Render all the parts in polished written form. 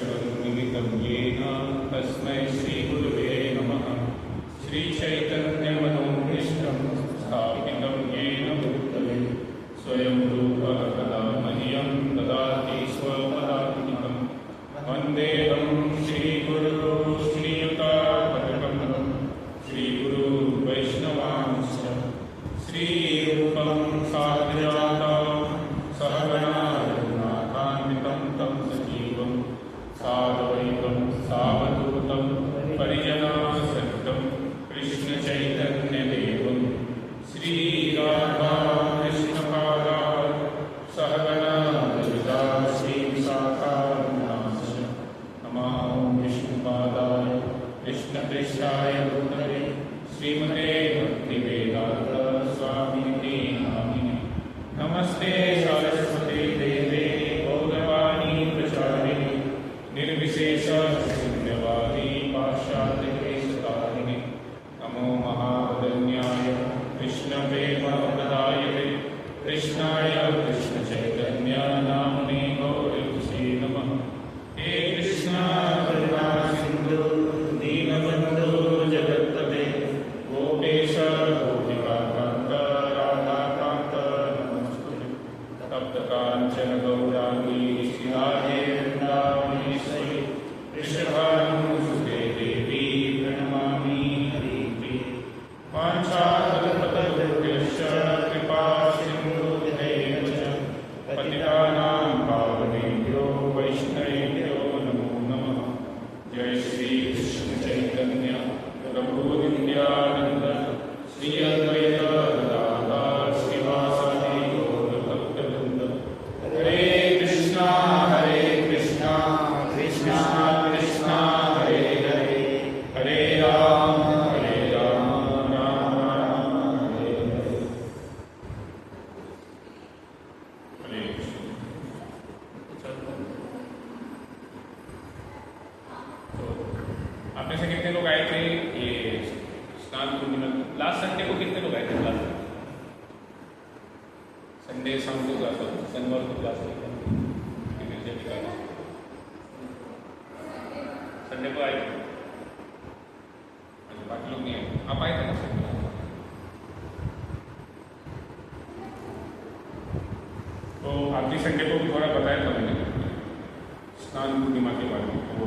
चक्षुरुन्मिलितं येन तस्मै श्रीगुरुवे नमः। श्रीचैतन्यमनोभीष्टं स्थापितं येन भूतले स्वयं रूपः कदा मह्यं ददाति स्वपदान्तिकं। वन्देऽहं श्रीगुरुं श्रीयुतापदकमलं श्रीगुरु वैष्णवांश्च। श्रीरूपं साग्रजातं सहगणा रघुनाथान्वितं तं सजीवं साद्वैतं सावधूतं परिजनासहितं कृष्णचैतन्यदेवं श्रीराधाकृष्णपादान् सहगणा ललिता श्रीविशाखान्वितांश्च। नमो विष्णुपादाय कृष्णप्रेष्ठाय भूतले श्रीमते भक्तिवेदान्त स्वामिनिति नामिने। नमस्ते सरस्वती देवे गौरवाणी प्रचारिणे निर्विशेष शून्यवादी पाश्चात्यदेशतारिणे। नमो महावदन्याय कृष्णप्रेमप्रदायते कृष्णाय कृष्णचैतन्य नाम्ने गौरवसे नमः। हे कृष्णा करुणा सिन्धु दीनबन्धो जगत्पते गोपेश गोपिकान्त राधाकान्त नमोस्तुते। तप्तकाञ्चन गौराङ्गी श्रीराधे वृन्दावनेश्वरी वृषभानुसुते देवी प्रणमामि हरिप्रिये। वाञ्छाकल्पतरुभ्यश्च कृपा सिन्धुभ्यैव च पतितानां पावनेभ्यो वैष्णवेभ्यो नमो नमः। जय श्री कृष्ण चैतन्य प्रभु नित्यानंद श्री अद्वैत गदाधर श्रीवासादि गौरभक्तवृंद। हरे कृष्णा कृष्णा कृष्णा हरे हरे हरे राम राम राम हरे हरे। हरे कृष्ण। आप में से कितने लोग आए थे ये स्नान पूर्णिमा लास्ट संडे को? कितने लोग आए थे क्लास में? संडे शाम को क्लास होता, शनिवार को क्लास होता, संडे को आए थे। बाकी लोग नहीं आए। आप आए थे ना? तो आखिरी संडे को भी थोड़ा बताया था मैंने स्नान पूर्णिमा के बारे में। वो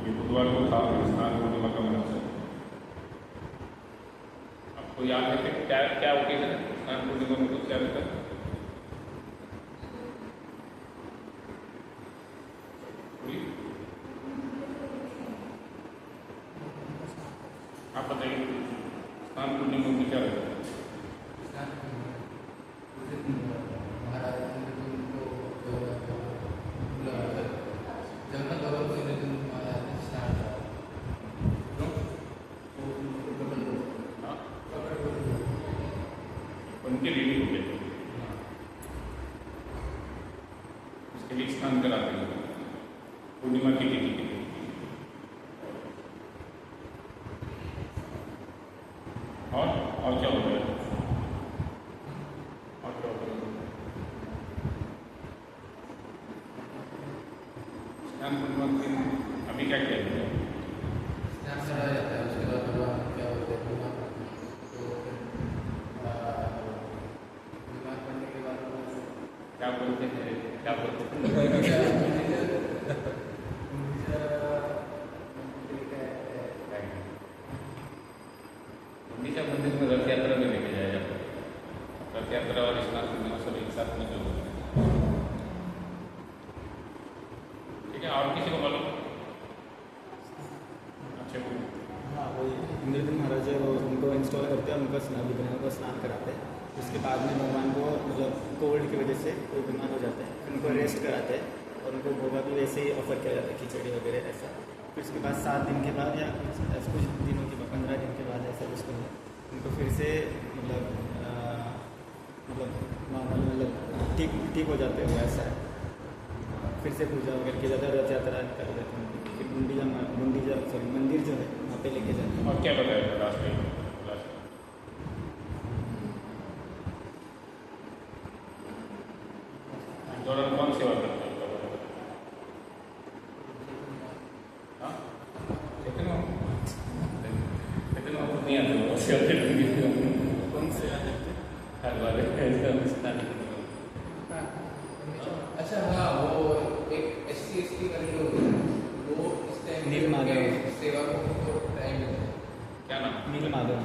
ये बुधवार को था स्नान पूर्णिमा का महोत्सव। आपको याद है कि क्या क्या ओकेजन है स्नान पूर्णिमा में? कुछ क्या रहता है? आप बताइए स्नान पूर्णिमा में क्या रहता है? उनके रीडिंग हो गए, उसके लिए स्नान कराते हैं पूर्णिमा की तिथि के लिए। और क्या होता है? और क्या होता है? स्नान पूर्णिमा के दिन अभी क्या किया जाता है? स्नान करा जाता है। उसके बाद क्या होता है? बीमार पड़ने के बाद क्या बोलते हैं? क्या बोलते हैं? गुंडीचा मंदिर में रथ यात्रा में लेके जाया जाता है। रथ यात्रा और स्नान पूर्णिमा सब एक साथ में चल रहा है। ठीक है, और किसी को मालूम? अच्छा बोलो। हाँ, वही इंद्रदेव महाराज है, वो उनको इंस्टॉल करते हैं, उनको विग्रह को स्नान कराते हैं। उसके बाद में भगवान को मतलब कोल्ड की वजह से कोई बीमार हो जाता है, फिर उनको रेस्ट कराते हैं और उनको भोगा भी वैसे ही ऑफर किया जाता है, खिचड़ी वगैरह ऐसा। फिर उसके बाद 7 दिन के बाद या कुछ दिनों के बाद 15 दिन के बाद ऐसा कुछ उनको फिर से मतलब नॉर्मल मतलब ठीक हो जाते हैं ऐसा है। फिर से पूजा वगैरह की जाता है, रथ यात्रा कर देते हैं। फिर गुंडीचा मंदिर जो है वहाँ पे लेके जाते हैं। और क्या बताया लास्ट में? दौरान कौन सेवा करते हैं? हर बार स्नान अच्छा हाँ, वो एक SC/ST वाले लोग वो इस टाइम नीलमाधव। सेवा को टाइम देते हैं। क्या नाम? नील माधव।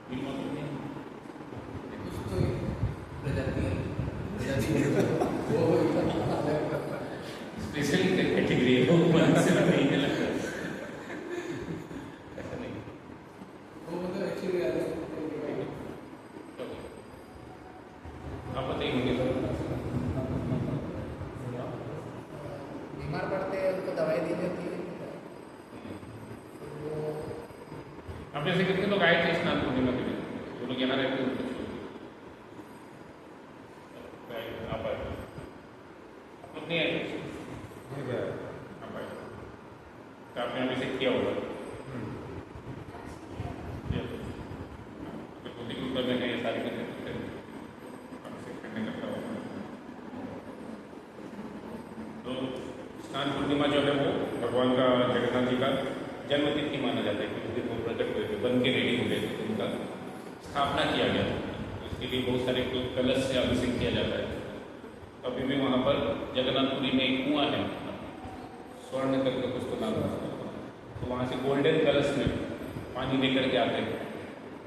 नीलमाधव नहीं। कुछ तो एक प्रजाति वो स्पेशल कैटेगरी है वो, मन से नहीं लगता ऐसा नहीं। वो मतलब एक्चुअली आप बताइए मुझे तो। बीमार पड़ते हैं उनको दवाई दी जाती है। वो अब जैसे कितने लोग आए थे स्नान पूर्णिमा के लिए, वो लोग यहाँ रहते हैं उनको छोड़ के। आप आए, आप लोग नहीं आए? आप आए तो आपने अभी से किया होगा। ऊपर में ये सारी करने करता होगा। तो स्नान पूर्णिमा जो है वो भगवान का, जगन्नाथ जी का जन्म तिथि माना जाता है, क्योंकि दिन वो प्रकट हुए थे, बन के रेडी हो गए थे, उनका स्थापना किया गया था। इसके लिए बहुत सारे कलश से अभिषेक किया जाता है। अभी भी वहाँ पर जगन्नाथपुरी में एक कुआं है, स्वर्ण करके कुछ तो नाम है, तो वहाँ से गोल्डन कलश में पानी लेकर के आते हैं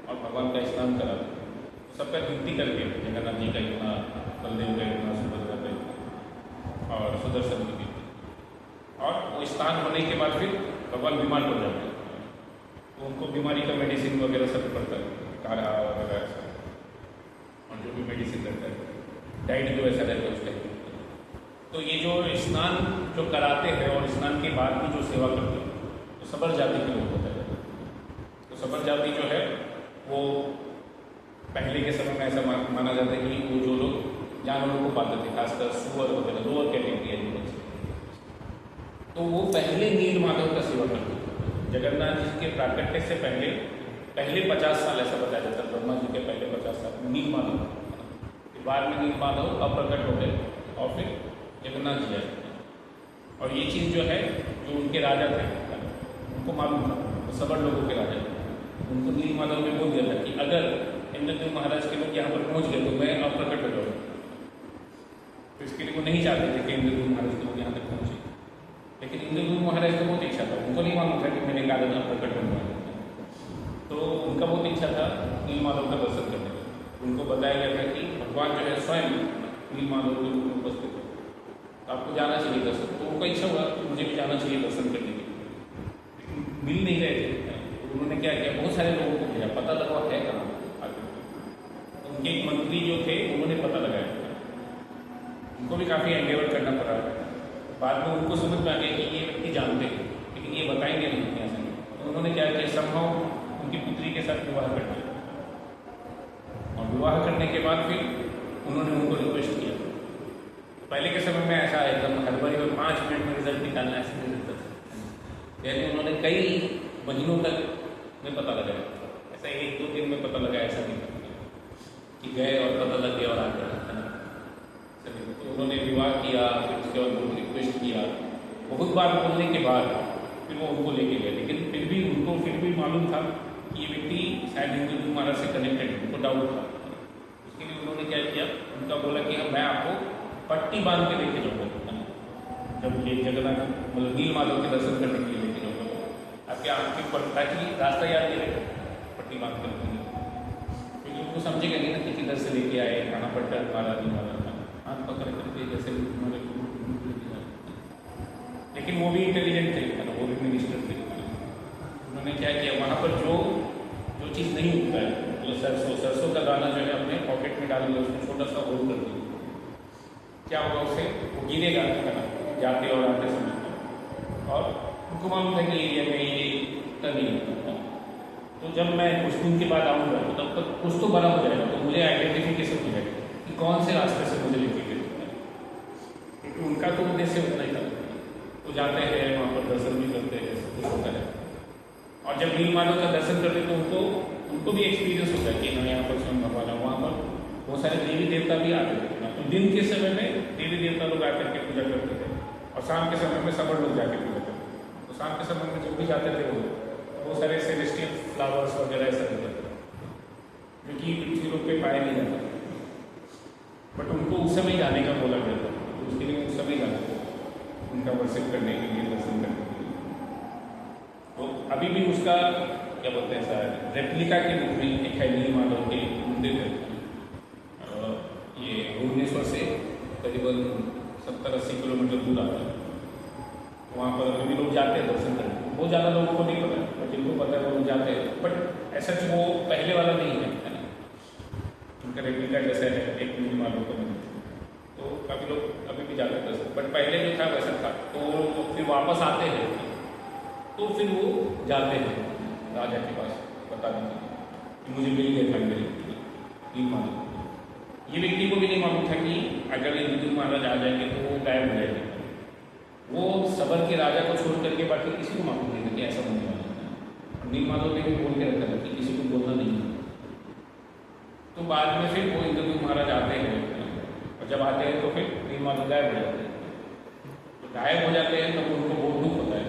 और भगवान का स्नान कराते हैं। सबका गिनती करके जगन्नाथ जी का इतना, बलदेव का इतना, सुभद्रा का इतना और सुदर्शन की गिनती, और वो स्नान होने के बाद फिर भगवान बीमार हो जाते हैं, तो उनको बीमारी का मेडिसिन वगैरह सब पड़ता है, काढ़ा वगैरह ऐसा, और जो भी मेडिसिन रहता है, डाइट जो ऐसा रहता है उसका। तो ये जो स्नान जो कराते हैं और स्नान के बाद भी जो सेवा करते हैं, तो सबर जाति के लोग होते हैं। तो सबर जाति जो है वो पहले के समय में ऐसा माना जाता है कि वो जो लोग जानवरों को पाते थे, खासकर सुअर वगैरह, लोअर कैटेगरी एनिमल्स, तो वो पहले नील माधव का सेवा करते थे। जगन्नाथ जी के प्राकट्य से पहले 50 साल ऐसा बताया जाता है, ब्रह्मा जी के पहले 50 साल नील माधव, फिर बाद में नील माधव अप्रकट हो गए और फिर जगन्नाथ जी आए। और ये चीज़ जो है, जो उनके राजा थे उनको मालूम था, तो सबर लोगों के राजा थे, उनको नील माधव ने बोल दिया था कि अगर इंद्रदेव महाराज के लोग यहाँ पर पहुँच गए तो मैं अप्रकट हो जाऊँगा। तो इसके लिए वो नहीं चाहते थे कि इंद्रदेव महाराज के लोग यहाँ तक पहुँचे, लेकिन इंद्रदेव महाराज को बहुत इच्छा था, उनको नहीं मालूम था कि मैंने कारण प्रकट होने वाला, तो उनका बहुत इच्छा था नील माधव का दर्शन करने का। उनको बताया गया था कि भगवान जो है स्वयं नील माधव के रूप में उपस्थित है, तो आपको जाना चाहिए दर्शन। तो उनका इच्छा हुआ कि मुझे भी जाना चाहिए दर्शन करने के लिए, लेकिन मिल नहीं रहे थे। उन्होंने क्या किया, बहुत सारे लोगों को भेजा, पता लगा है कहाँ आगे। उनके एक मंत्री जो थे उन्होंने पता लगाया, उनको भी काफ़ी एंडेवर करना पड़ा। बाद में उनको समझ में आ गया कि ये व्यक्ति जानते हैं, लेकिन ये बताएंगे नहीं ऐसे। तो उन्होंने क्या किया, संभव उनकी पुत्री के साथ विवाह कर दिया, और विवाह करने के बाद फिर उन्होंने उनको रिक्वेस्ट किया। पहले के समय में ऐसा एकदम हड़बड़ी में 5 मिनट में रिजल्ट निकालना ऐसे नहीं रहता था, यानी उन्होंने कई महीनों तक में पता लगाया, ऐसा 1-2 दिन में पता लगाया, ऐसा नहीं कि गए और पता लग गया और आ गया। तो उन्होंने विवाह किया, फिर उसके बाद उनको रिक्वेस्ट किया, बहुत बार बोलने के बाद फिर वो उनको लेके गए, लेकिन फिर भी उनको फिर भी मालूम था कि ये व्यक्ति शायद इंद्रदेव महाराज से कनेक्टेड है, उनको डाउट था। उसके लिए उन्होंने क्या किया, उनका बोला कि मैं आपको पट्टी बांध के लेके जाऊँगा, जब ये जगन्नाथ मतलब नील माधव के दर्शन करने के लिए लेके जाऊँगा, आपके आँख के ऊपर, ताकि रास्ता याद नहीं रहे, पट्टी बांध कर लेंगे, क्योंकि उनको समझेगा नहीं ना कि किधर से लेके आए, कहाँ पर टर्न मारा, नहीं मारा, हाथ पकड़ करके जैसे हमारे। लेकिन वो भी इंटेलिजेंट थे, वो भी मिनिस्टर थे। उन्होंने क्या किया, वहाँ पर जो चीज़ नहीं उगता है, मतलब सरसों का दाना जो है अपने पॉकेट में डाल दिया, उसको छोटा सा होल कर दिया, क्या होगा उससे, वो गिरेगा जाते और आते समय, और उनको मालूम था कि एरिया में ये उतना नहीं होता। तो जब मैं कुछ दिन के बाद आऊँगा तो तब तक कुछ तो बड़ा हो जाएगा, तो मुझे आइडेंटिफिकेशन हो जाएगा कि कौन से रास्ते से मुझे लेके गए, क्योंकि उनका तो उद्देश्य उतना ही था। तो जाते हैं वहाँ पर दर्शन भी करते हैं, सब कुछ होता है, और जब नील माधव का दर्शन करते हैं तो उनको भी एक्सपीरियंस होता है कि हाँ यहाँ पर स्वयं भगवान है। वहाँ पर बहुत सारे देवी देवता भी आते थे, तो दिन के समय में देवी देवता लोग आकर के पूजा करते थे, और शाम के समय में सब लोग जाके पूजा करते थे। तो शाम के समय में जब भी जाते थे वो बहुत सारे सेलेस्टियल फ्लावर्स वगैरह ऐसा भी करते थे। जो कि पृथ्वी लोक पे पाया नहीं जाता, बट उनको उस समय जाने का बोला गया था, तो उसके लिए उस समय जाना था उनका वर्शिप करने के लिए, दर्शन करने के लिए। तो अभी भी उसका क्या बोलते हैं सर, रेप्लिका के रूप में एक है नीलमाधव के मंदिर है। ये भुवनेश्वर से करीबन 70-80 किलोमीटर दूर आता है। वहाँ पर अभी भी लोग जाते हैं दर्शन करने। बहुत ज़्यादा लोगों को नहीं पता है, और जिनको पता है वो लोग जाते हैं, बट ऐसा वो पहले वाला नहीं है ना, उनका रेप्लिका जैसा है एक नीलमाधव का मंदिर। तो काफ़ी लोग अभी भी जाते हैं दर्शन, बट पहले जो था वैसा था। तो फिर वापस आते हैं, तो फिर वो जाते हैं राजा के पास बताने के लिए कि मुझे मिल गया था मेरे नीलमाधव। ये व्यक्ति को भी नहीं मालूम था कि अगर ये विदुर महाराज आ जाएंगे तो वो गायब हो जाएंगे। वो सबर के राजा को छोड़ करके बाकी किसी को मालूम नहीं था कि ऐसा होने वाला है। और नीलमाधव ने भी बोल के रखा था कि किसी को बोलना नहीं है। तो बाद में फिर वो इंद्रदूत महाराज आते हैं, और जब आते हैं तो फिर नीलमाधव गायब हो जाते हैं। तो गायब हो जाते हैं तब उनको बहुत दुख होता है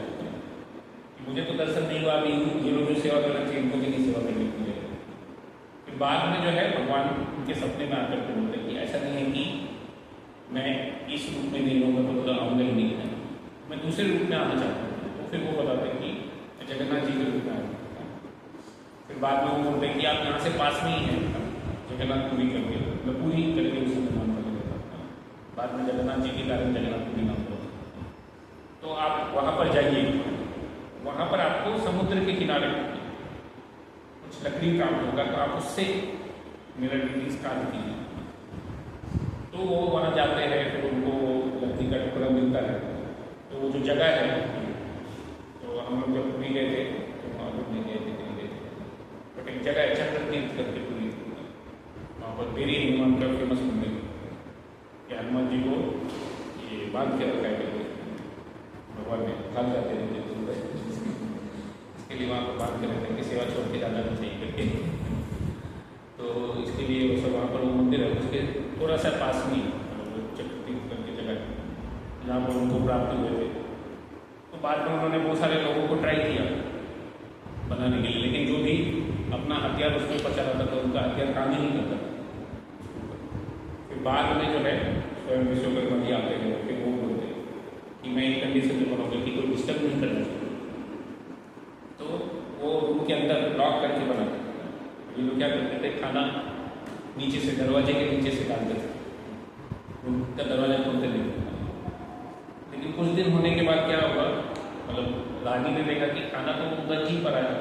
कि मुझे तो दर्शन नहीं हुआ, अभी ये लोग जो सेवा करना चाहिए इनको भी नहीं सेवा करनी चाहिए। फिर बाद में जो है भगवान उनके सपने में आकर के बोलते हैं कि ऐसा नहीं है कि मैं इस रूप में नहीं रहूँगा तो पूरा आऊँगा ही नहीं है, मैं दूसरे रूप में आना चाहता हूँ। तो फिर वो बताते हैं कि जगन्नाथ जी के रूप में आया। फिर बाद में वो बोलते हैं कि आप यहाँ से पास में ही हैं, जगन्नाथपुरी करके, मैं पूरी करके उसी में नाम कर देता हूँ। बाद में जगन्नाथ जी के कारण जगन्नाथपुरी नाम होता। तो आप वहाँ पर जाइए, वहाँ पर आपको समुद्र के किनारे कुछ लकड़ी काम होगा, तो आप उससे मेरा डिटेल्स काट कीजिए। तो वो वहाँ जाते हैं, फिर उनको लकड़ी का टुकड़ा मिलता है। तो वो जो जगह है, तो हम लोग जब पूरी गए थे तो वहाँ लोग नहीं गए थे, नहीं गए थे, बट एक जगह है चक्रतीर्थ करके पूरी, वहाँ पर बेरी हनुमान का फेमस मंदिर कि हनुमान जी को ये बांध के रखा है भगवान ने, भाग जाते रहते इसके लिए वहाँ पर बात कर रहे थे कि सेवा छोड़ के जाना नहीं चाहिए करके। तो इसके लिए वो सब वहाँ पर वो मंदिर है, उसके थोड़ा सा पास में चक्रतीर्थ करके जगह जहाँ पर उनको प्राप्त हुए थे। तो बाद में उन्होंने बहुत सारे लोगों को ट्राई किया बनाने के लिए, लेकिन जो भी अपना हथियार उसके ऊपर चलाता था उनका हथियार काम ही नहीं करता। फिर बाद में जो है स्वयं विश्वकर्मा जी आते हैं, फिर वो बोलते कि मैं एक कंडीशन में बनाऊँगा कि कोई डिस्टर्ब नहीं करना चाहिए। तो वो रूम के अंदर लॉक करके बनाते थे। ये लोग क्या करते थे, खाना नीचे से दरवाजे के नीचे से डालते थे, रूम का दरवाजा खोलते नहीं। लेकिन कुछ दिन होने के बाद क्या हुआ, मतलब रानी ने देखा कि खाना तो उधर ही पर आया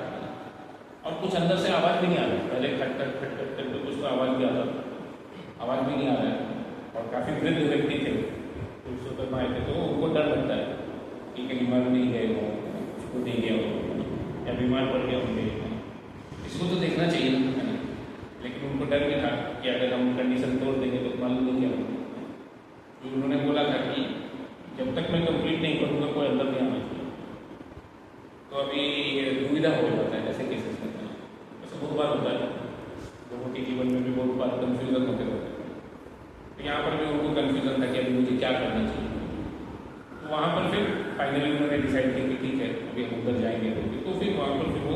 और कुछ अंदर से आवाज़ भी नहीं आ रहा। पहले खट खट खट खट करके कुछ तो आवाज़ भी आता, आवाज़ भी नहीं आ रहा है। और काफ़ी वृद्ध व्यक्ति थे, तो विश्वकर्मा आए थे, तो उनको डर लगता है कि कहीं मर नहीं गए हो, उसको नहीं गया हो या बीमार पड़ गया होंगे, इसको तो देखना चाहिए ना। लेकिन उनको डर भी था कि अगर हम कंडीशन तोड़ देंगे तो मालूम नहीं क्या होगा। तो उन्होंने बोला था कि जब तक मैं कंप्लीट नहीं करूँगा कोई अंदर नहीं आना चाहिए। तो अभी दुविधा हो जाता है ऐसे केसेस में, ऐसा बहुत बार होता है, लोगों के जीवन में भी बहुत बार कन्फ्यूजन होते रहते हैं। तो यहाँ पर भी उनको कन्फ्यूजन था कि अभी मुझे क्या करना चाहिए। तो वहाँ पर फिर फाइनली उन्होंने डिसाइड किया कि ठीक है अभी हम उधर जाएंगे। तो फिर वहाँ पर फिर वो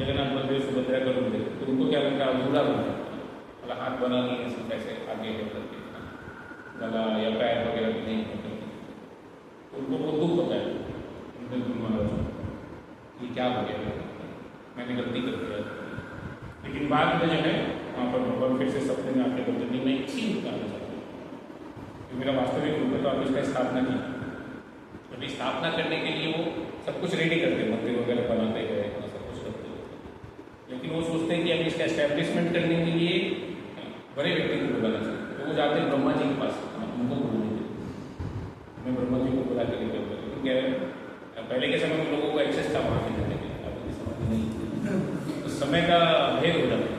जगन्नाथ मंदिर सुभद्रा का मंदिर, तो उनको क्या लगता है अधूरा बनता है, मतलब हाथ बना नहीं है सिर्फ ऐसे आगे है करके, गला या पैर वगैरह भी नहीं होते। तो उनको बहुत दुख होता है कि क्या हो गया, मैंने गलती कर दिया। लेकिन बाद में जो है वहाँ पर भगवान फिर से सपने में आके बोलते नहीं, मैं इसी रूप में आना चाहता हूँ, तो मेरा वास्तविक रूप है। तो आप इसका स्थापना की। अभी स्थापना करने के लिए वो सब कुछ रेडी करते हैं, मंदिर वगैरह बनाते गए, सब कुछ करते हैं। लेकिन वो सोचते हैं कि अभी इसका एस्टैब्लिशमेंट करने के लिए बड़े व्यक्ति को बुलाना चाहिए। तो वो जाते हैं ब्रह्मा जी के पास, उनको बुलाने के लिए। मैं ब्रह्मा जी को बुला के लेकर क्योंकि पहले के समय में लोगों को एक्सेस था वहाँ से जाने के लिए, अभी समझ नहीं, तो समय का भेद हो जाता है।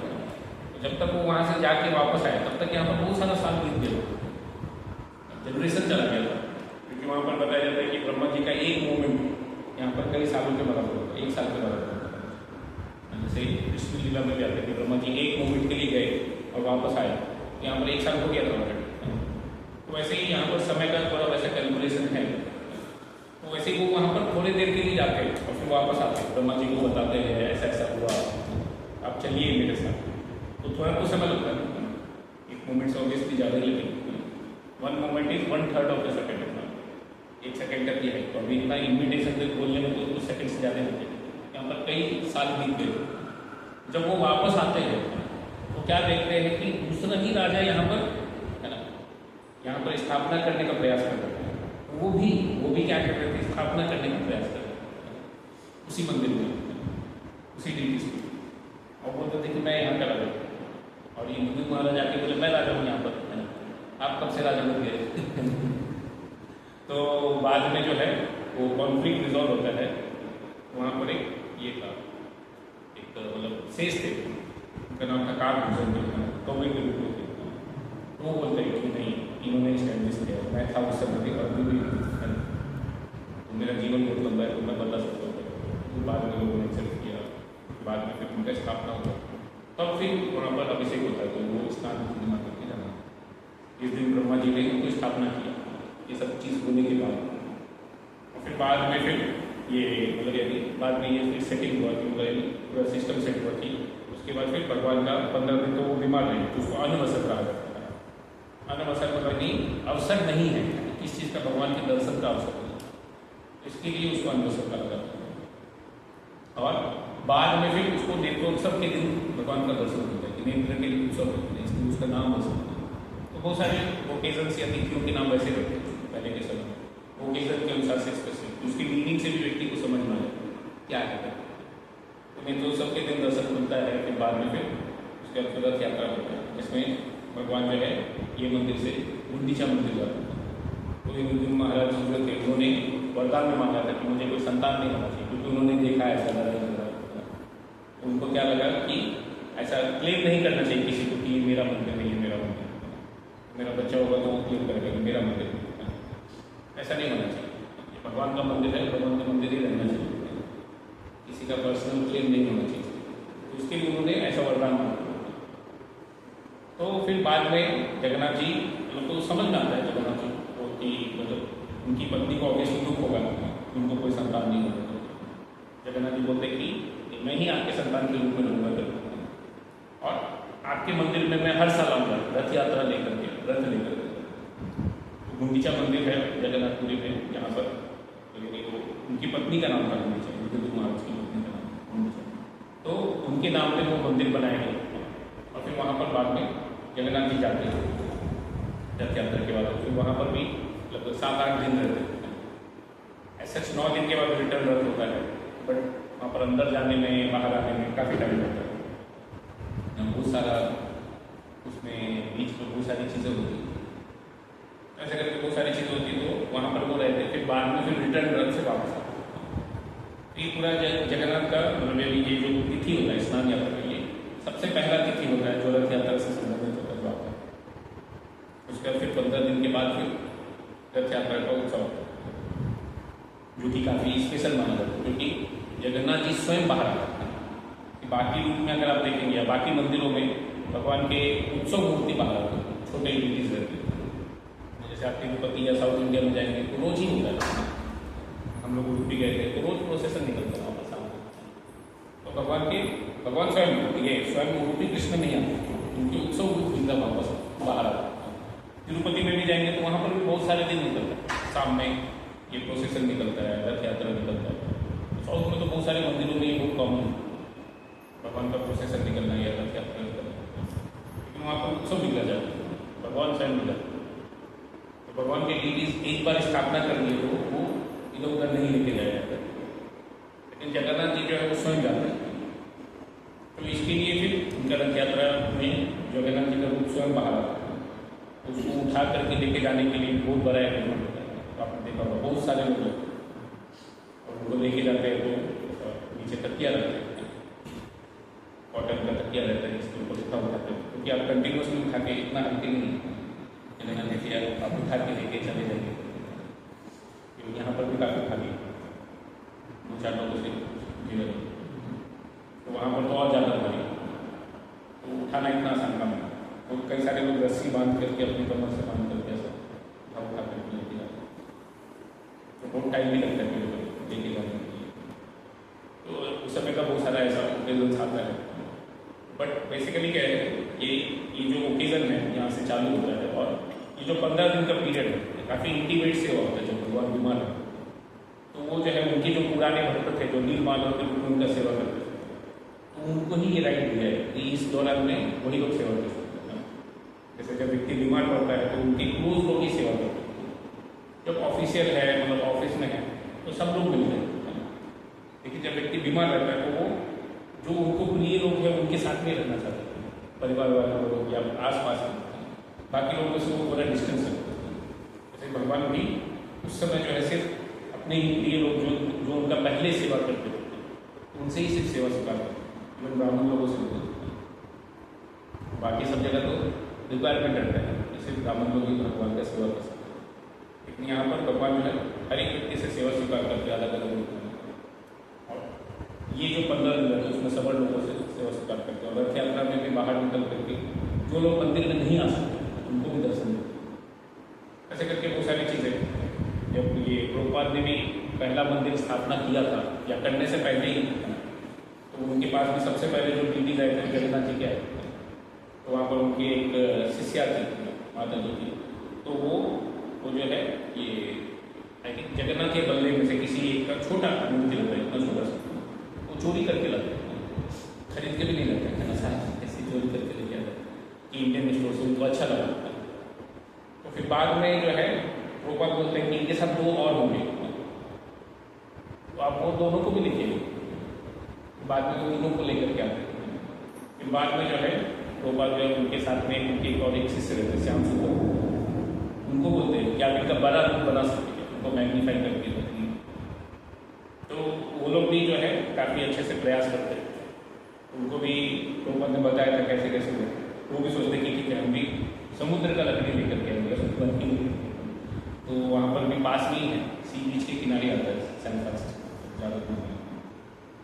तो जब तक वो वहाँ से जाके वापस आए तब तक यहाँ पर बहुत सारा साल बीत गया, जनरेशन चला गया था। क्योंकि वहाँ पर बताया जाता है कि ब्रह्मा जी का एक मूवमेंट यहाँ पर कई सालों के बराबर होता है, 1 साल के बराबर होता है। जैसे विष्णु लीला में भी आता है कि ब्रह्मा जी एक मूवमेंट के लिए गए और वापस आए, यहाँ पर 1 साल हो गया था ऑलरेडी। तो वैसे ही यहाँ पर समय का थोड़ा वैसा कैलकुलेशन है। तो वैसे ही वो वहाँ पर थोड़ी देर के लिए जाते हैं और फिर वापस आते हैं, ब्रह्मा जी को बताते हैं ऐसा ऐसा हुआ, आप चलिए मेरे साथ। तो थोड़ा तो समय लगता है, एक मोमेंट से ऑब्वियसली ज़्यादा ही लगेगा। 1 moment is 1/3 of the second अपना, 1 सेकेंड तक ये है। तो अभी इतना इन्विटेशन तक बोलने में तो कुछ सेकेंड से ज़्यादा होते हैं। यहाँ पर कई साल बीत गए। जब वो वापस आते हैं तो क्या देखते हैं कि दूसरा ही राजा यहाँ पर है ना, यहाँ पर स्थापना करने का प्रयास कर रहे हैं। वो भी क्या कर रहे थे, स्थापना करने का प्रयास कर रहे थे उसी मंदिर में, उसी डिग्री से। और बोलते थे कि मैं यहाँ का राजा हूँ। और ये हिंदू महाराज आके बोले मैं राजा हूँ यहाँ पर, है ना, आप कब से राजा बन गए। तो बाद में जो है वो कॉन्फ्लिक्ट रिजॉल्व होता है। वहाँ पर एक ये था, एक मतलब शेष थे, उनका नाम था काकभूषण, कौवे के रूप में थे। तो वो बोलते हैं कि नहीं, इन्होंने स्टैब्लिश किया, मैं था उस समय भी और अभी भी, तो मेरा जीवन बहुत लंबा है तो मैं बता सकता हूँ। तो बाद में लोगों ने एक्सेप्ट किया, बाद में फिर उनका स्थापना हुआ। तब फिर वहाँ पर अभिषेक होता है, तो वो स्नान पूर्णिमा करके जाना। इस दिन ब्रह्मा जी ने उनको स्थापना किया, ये सब चीज़ होने के बाद। और फिर बाद में फिर ये मतलब यानी बाद में ये फिर सेटिंग हुआ कि मतलब पूरा सिस्टम सेट हुआ कि उसके बाद फिर भगवान का 15 दिन तो वो बीमार रहे, तो उसको अनवसर कहा जाता है। अनवसर मतलब कि अवसर नहीं है, किस चीज़ का, भगवान के दर्शन का अवसर नहीं, इसके लिए उसको अनवसर कहा जाता है। और बाद में फिर उसको नेत्रोत्सव के दिन भगवान का दर्शन होता है कि नेत्र के लिए उत्सव होता है, इसलिए उसका नाम अवसर होता है। तो बहुत सारे ओकेजन्स या तिथियों के नाम वैसे रखते हैं पहले के समय में, ओकेजन के अनुसार से स्पेसिफिक, उसकी मीनिंग से भी व्यक्ति को समझ में आ जाता है क्या है। तो नेत्रोत्सव के दिन दर्शन खुलता है, फिर बाद में फिर उसके बाद रथ यात्रा होता है, जिसमें भगवान जो है ये मंदिर से गुंडीचा मंदिर जाता है। तो ये हिंदू महाराज जो थे उन्होंने वरदान में मांगा था कि मुझे कोई संतान नहीं होना चाहिए, क्योंकि उन्होंने देखा ऐसा लड़ा। उनको क्या लगा कि ऐसा क्लेम नहीं करना चाहिए किसी को कि ये मेरा मंदिर नहीं है, मेरा मंदिर, मेरा बच्चा होगा तो वो क्लेम करेगा कि मेरा मंदिर, ऐसा नहीं होना चाहिए। ये भगवान का मंदिर है, भगवान का मंदिर ही रहना चाहिए, किसी का पर्सनल क्लेम नहीं होना चाहिए। तो उसके लिए उन्होंने ऐसा वरदान मांगा। तो फिर बाद में जगन्नाथ जी मतलब तो समझ में आता है जगन्नाथ जी को कि मतलब उनकी पत्नी को ऑब्वियसली दुख होगा, उनको कोई संतान नहीं होगा। जगन्नाथ जी बोलते कि मैं ही आपके संतान के रूप में रहूँगा करूँगा, और आपके मंदिर में मैं हर साल आऊँगा रथ यात्रा लेकर के, रथ लेकर के। तो गुंडीचा मंदिर है जगन्नाथपुरी में, यहाँ पर तो उनकी पत्नी का नाम था गुंडीचा, हिंदू महाराज की पत्नी का नाम गुंडीचा। तो उनके नाम पे वो मंदिर बनाया गया। और फिर वहाँ पर बाद में जगन्नाथ जी जाते हैं रथ यात्रा के बाद, फिर वहाँ पर भी लगभग 7-8 दिन रहते हैं। ऐसा 9 दिन के बाद रिटर्न रथ होता है, बट वहाँ पर अंदर जाने में, बाहर आने में काफ़ी टाइम लगता है। बहुत सारा उसमें बीच में बहुत सारी चीज़ें होती हैं, ऐसे करके बहुत सारी चीज़ें होती, तो वहाँ पर वो रहते, फिर बाद में फिर रिटर्न रथ से वापस आते। तो ये पूरा जगन्नाथ का मतलब ये जो तिथि होता है स्नान यात्रा के लिए, सबसे पहला तिथि होता है जो रथ यात्रा से संबंधित होता है। उसके बाद फिर 15 दिन के बाद फिर रथ यात्रा का उत्सव होता है, जो कि काफ़ी स्पेशल माना जाता है, क्योंकि जगन्नाथ जी स्वयं बाहर आते हैं। बाकी रूप में अगर आप देखेंगे या बाकी मंदिरों में भगवान के उत्सव मूर्ति बाहर आते हैं, छोटे डिटीज रहते हैं। जैसे आप तिरुपति या साउथ इंडिया में जाएंगे तो रोज ही होता है। हम लोग उडुपी गए थे तो रोज प्रोसेसन निकलता है वहाँ पर सामने। तो भगवान स्वयं ये स्वयं उडुपी कृष्ण नहीं आते, उनके उत्सव मूर्ति वापस बाहर आते हैं। तिरुपति में भी जाएंगे तो वहाँ पर भी बहुत सारे दिन निकलता है, शाम में ये प्रोसेसन निकलता है, रथ यात्रा निकलता है। साउथ में तो बहुत सारे मंदिरों में ये बहुत कॉमन है भगवान का प्रोसेसन निकलना या रथ यात्रा निकलना, लेकिन वहाँ पर उत्सव निकला जाता है, भगवान स्वयं निकलता है। तो भगवान के डिटीज एक बार स्थापना कर लिए तो वो इधर उधर नहीं लेके जाया जाता, लेकिन जगन्नाथ जी जो है वो स्वयं जाते हैं। तो इसके लिए फिर उनका रथ यात्रा में जगन्नाथ जी का रूप स्वयं बाहर आता है, उसको उठा करके लेके जाने के लिए बहुत बड़ा अरेंजमेंट होता है। तो आपने देखा होगा बहुत सारे लोग और उनको लेके जाते हैं तो नीचे तकिया रखते हैं, कॉटन का तकिया रहता है जिसके ऊपर उठा उठाते हैं, क्योंकि आप कंटिन्यूसली उठा के इतना हल्के नहीं जगन्नाथ देखिए आप उठा के लेके चले जाएंगे, क्योंकि यहाँ पर भी काफ़ी खाली 2-4 लोगों से जीवन, तो वहाँ पर तो और ज़्यादा भारी, तो उठाना इतना आसान काम है। तो कई सारे लोग रस्सी बांध करके अपनी कमर से बांध करके ऐसा उठा करके लेके जाते हैं, तो बहुत टाइम भी लगता है लेके जाने के लिए। तो उस समय का बहुत सारा ऐसा ओकेजन्स आता है, बट बेसिकली क्या है चालू होता है। और ये जो 15 दिन का पीरियड है काफ़ी इंटीमेट सेवा होता है। जब भगवान बीमार है तो वो जो है उनके जो पुराने भक्त थे जो नीलमाधव के रूप में उनका सेवा करते थे, तो उनको ही ये राइट दिया है कि इस दौरान में वही लोग सेवा कर सकते हैं। जैसे जब व्यक्ति बीमार पड़ता है तो उनके क्लोज लोग ही सेवा करते हैं। जब ऑफिशियल है मतलब ऑफिस में है तो सब लोग मिलते हैं, लेकिन जब व्यक्ति बीमार रहता है तो वो जो उनको प्रिय लोग हैं उनके साथ में रहना चाहते हैं, परिवार वाले लोग या आस पास में, बाकी लोगों से वो पूरा डिस्टेंस रखते हैं। जैसे भगवान भी उस समय जो है सिर्फ अपने ही प्रिय लोग जो उनका पहले सेवा करते थे उनसे ही सिर्फ सेवा स्वीकार करते, इवन ब्राह्मण लोगों से नहीं। बाकी सब जगह तो रिक्वायरमेंट रहता है, सिर्फ ब्राह्मण लोग ही भगवान का सेवा कर सकते हैं। लेकिन यहाँ पर भगवान जो है हर एक व्यक्ति से सेवा स्वीकार करके अलग अलग रूप में, और ये जो 15 दिन रहते हैं उसमें सबर लोगों से सेवा स्वीकार करते हैं। और रथ यात्रा में भी बाहर निकल करके जो लोग मंदिर में नहीं आ सकते उनको भी दर्शन देते हैं। ऐसे करके बहुत सारी चीज़ें। जब ये प्रभुपाद ने भी पहला मंदिर स्थापना किया था या करने से पहले ही, तो उनके पास में सबसे पहले जो डीटीज आए थे जगन्नाथ जी के आए थे, तो वहाँ पर उनकी एक शिष्या थी माता जी की, तो वो जो है ये आई थिंक जगन्नाथ के बल्ले में से किसी एक का छोटा मूर्ति लगता है, इतना छोटा सा, वो चोरी करके लाते हैं, खरीद के भी नहीं लाते हैं ना, ऐसी चोरी करके लेके आते हैं कि इंडियन स्टोर से उनको अच्छा लगा। तो फिर बाद में जो है प्रभुपाद बोलते हैं कि इनके साथ 2 और होंगे, तो आप वो दोनों को भी लिखिए। बाद में वो तीनों को लेकर के आते हैं। फिर बाद में जो है प्रभुपाद जो है उनके साथ में उनके और एक शिष्य रहते हैं श्याम सुंदर, उनको बोलते हैं कि आप इनका बड़ा रूप बना सकते हैं, उनको मैग्नीफाई करके रखिए। तो वो लोग भी जो है काफ़ी अच्छे से प्रयास करते हैं। उनको भी प्रभुपाद ने बताया था कैसे कैसे वो भी सोचते कि ठीक है हम भी समुद्र का लकड़ी लेकर के आएंगे, तो वहाँ पर भी पास में ही है, सी बीच के किनारे आता है सैन फ्रांसिस्को ज़्यादा दूर नहीं।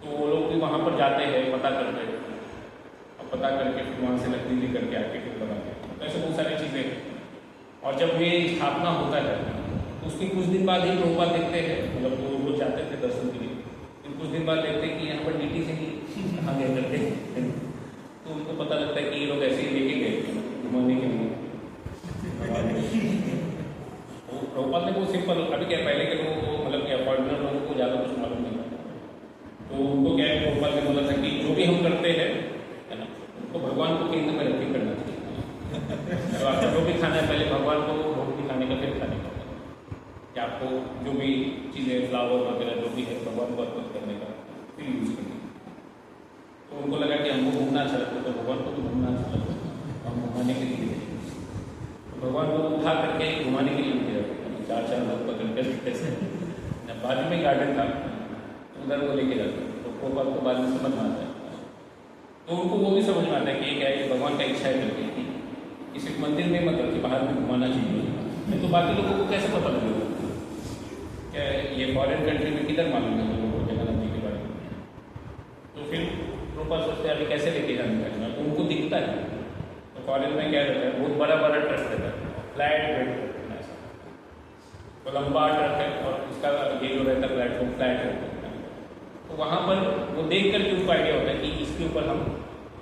तो वो लोग भी वहाँ पर जाते हैं, पता करते हैं, और पता करके फिर वहाँ से लकड़ी लेकर के आके फिर बनाते हैं। तो ऐसे बहुत सारी चीज़ें हैं। और जब ये स्थापना होता है तो उसके कुछ दिन बाद ही प्रभुपाद देखते हैं, मतलब वो रोज जाते थे दर्शन के लिए, फिर कुछ दिन बाद देखते हैं कि यहाँ पर डीटी से ही कहाँ गए करके, तो उनको पता लगता है कि ये लोग ऐसे ही लेके गए घुमाने के लिए। प्रभुपाद ने वो सिंपल, अभी क्या पहले के लोगों को मतलब क्या फॉरनर लोगों को ज़्यादा कुछ मालूम नहीं था, तो उनको क्या है प्रभुपाद ने बोला था कि जो भी हम करते हैं है ना, उनको भगवान को केंद्र में रख के करना चाहिए। तो आपको जो भी खाना है पहले भगवान को भोग भी खाने का, फिर खाने का, कि आपको जो भी चीज़ें फ्लावर वगैरह जो भी है भगवान को अर्पित करने का, फिर यूज़ करने का। तो उनको लगा कि हमको घूमना अच्छा लगता है, तो भगवान को भी घूमना अच्छा लगता है, हम घुमाने के लिए भगवान को उठा करके घुमाने के लिए लेके जाते हैं, 4 लोग पकड़ कर कैसे बाजू में गार्डन था तो उधर वो लेके जाते हैं। तो प्रभुपाद को बाद में समझ में आता है, तो उनको वो भी समझ में आता है कि क्या है भगवान का इच्छा है करके कि सिर्फ मंदिर में मतलब कि बाहर में घुमाना चाहिए, नहीं तो बाकी लोगों को कैसे पता लगेगा, क्या ये फॉरेन कंट्री में किधर मालूम है लोगों को जगन्नाथ जी के बारे में। तो फिर प्रभुपाद सोचते हैं अभी कैसे लेके जाने का, तो उनको दिखता है। तो फॉरेन में क्या रहता है, बहुत बड़ा बड़ा ट्रक रहता है, फ्लैट रेट तो लंबा ट्रक है, और उसका ये जो रहता है प्लेटफॉर्म फ्लैट रहता है। तो वहाँ पर वो देख करके उनको आइडिया होता है कि इसके ऊपर हम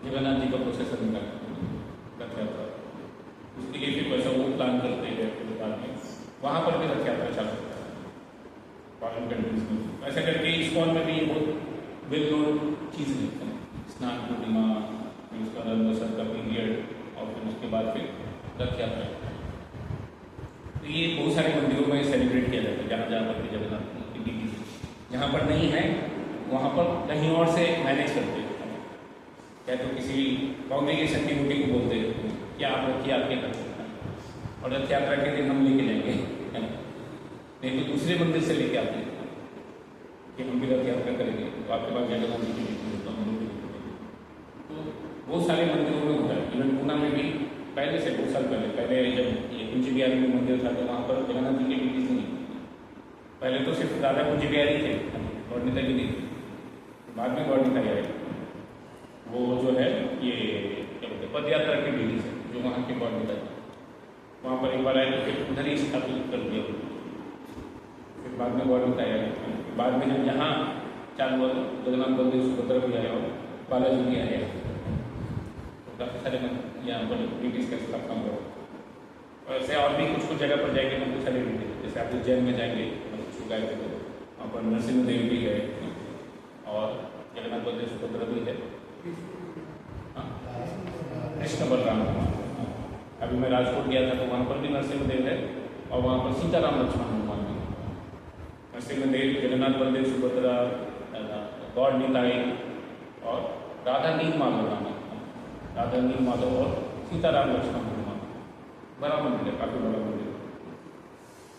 जगन्नाथ जी का प्रोसेसर निकाल रथ यात्रा, उसके लिए फिर वैसा वो प्लान करते हैं बाद में वहाँ पर भी रथ यात्रा चालू होता है फॉरेन कंट्रीज में। ऐसा करके इस्कॉन में भी ये बहुत वेल नोन चीज़ है, स्नान पूर्णिमा, उसका रंगसर का पीरियड, और फिर उसके बाद फिर रथ यात्रा। तो ये बहुत सारे मंदिरों में सेलिब्रेट किया जाता है, जहाँ जहाँ पर भी जगन्नाथ की डीटी जहाँ पर नहीं है वहाँ पर कहीं और से मैनेज करते हैं, या तो किसी कांग्रेगेशन की ड्यूटी को बोलते हैं कि आप रखिए आपके घर, और रथ यात्रा के दिन हम लेके जाएंगे, नहीं तो दूसरे मंदिर से लेके आते हैं कि हम भी रथ यात्रा करेंगे, तो आपके पास जगन्नाथ जी की डीटी होता है। तो बहुत सारे मंदिरों में होता है, इवन पूना में भी पहले से 2 साल पहले जब ये कुंज बिहारी में मंदिर था तो वहाँ पर जगन्नाथ जी की डीटीज नहीं, पहले तो सिर्फ राधा कुंज बिहारी थे, गौरनीता जी नहीं, बाद में गौरनीता आए। वो जो है ये क्या बोलते हैं पद यात्रा की डीटीज है जो वहाँ के गौरनीता जी, वहाँ पर एक बार आए तो फिर उधर ही स्थापित कर दिया, फिर बाद में गौरनीता आए। बाद में जब यहाँ चालू हुआ तो जगन्नाथ बलदेव सुभद्रा भी आया और बालाजी भी आया, काफ़ी सारे यहाँ पर डीटीज का स्थापना हुआ। वैसे और भी कुछ कुछ जगह पर जाएंगे तो बहुत सारे मंदिर हैं। जैसे आप उज्जैन में जाएंगे कुछ गए थे तो वहाँ पर नरसिंह देव भी है और जगन्नाथ बलदेव सुभद्रा भी है। हाँ, कृष्ण बलराम। अभी मैं राजकोट गया था तो वहाँ पर भी नरसिंह देव है और वहाँ पर सीताराम लक्ष्मण हनुमान है। नरसिंह देव, जगन्नाथ बलदेव सुभद्रा, गौड़ निताई और राधा नील माधव राम, राधा नील माधव और सीताराम लक्ष्मण हनुमान। बड़ा मंदिर है, काफ़ी बड़ा मंदिर है,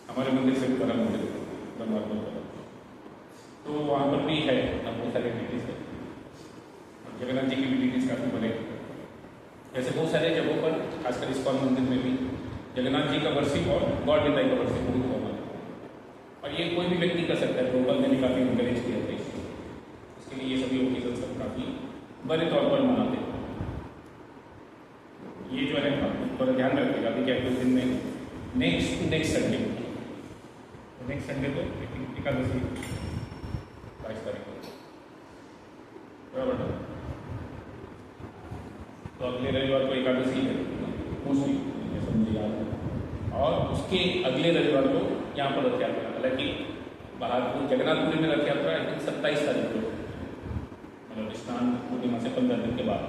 हमारे मंदिर से भी बड़ा मंदिर है बनवार। तो वहाँ पर भी है बहुत सारे डिटीज है। जगन्नाथ जी की भी डिटीज काफ़ी बड़े। जैसे बहुत सारे जगहों पर खासकर इस्कॉन मंदिर में भी जगन्नाथ जी का वर्शिप और गॉड निताई का वर्शिप बहुत कॉमन है और ये कोई भी व्यक्ति कर सकता है। ग्लोबल ने भी काफ़ी इंकरेज किया था इसके लिए। ये सभी ओकेजन सब काफ़ी बड़े तौर पर मनाते हैं। ये जो है थोड़ा ध्यान रखिएगा अभी क्या कुछ दिन में नेक्स्ट संडे को एकादशी 22 तारीख को बराबर। तो अगले रविवार को एकादशी है मोस्टली समझिए आप, और उसके अगले रविवार को यहाँ पर रथ यात्रा। हालांकि बहादुर जगन्नाथपुरी में रथ यात्रा 27 तारीख को, मतलब स्नान पूर्णिमा से 15 दिन के बाद।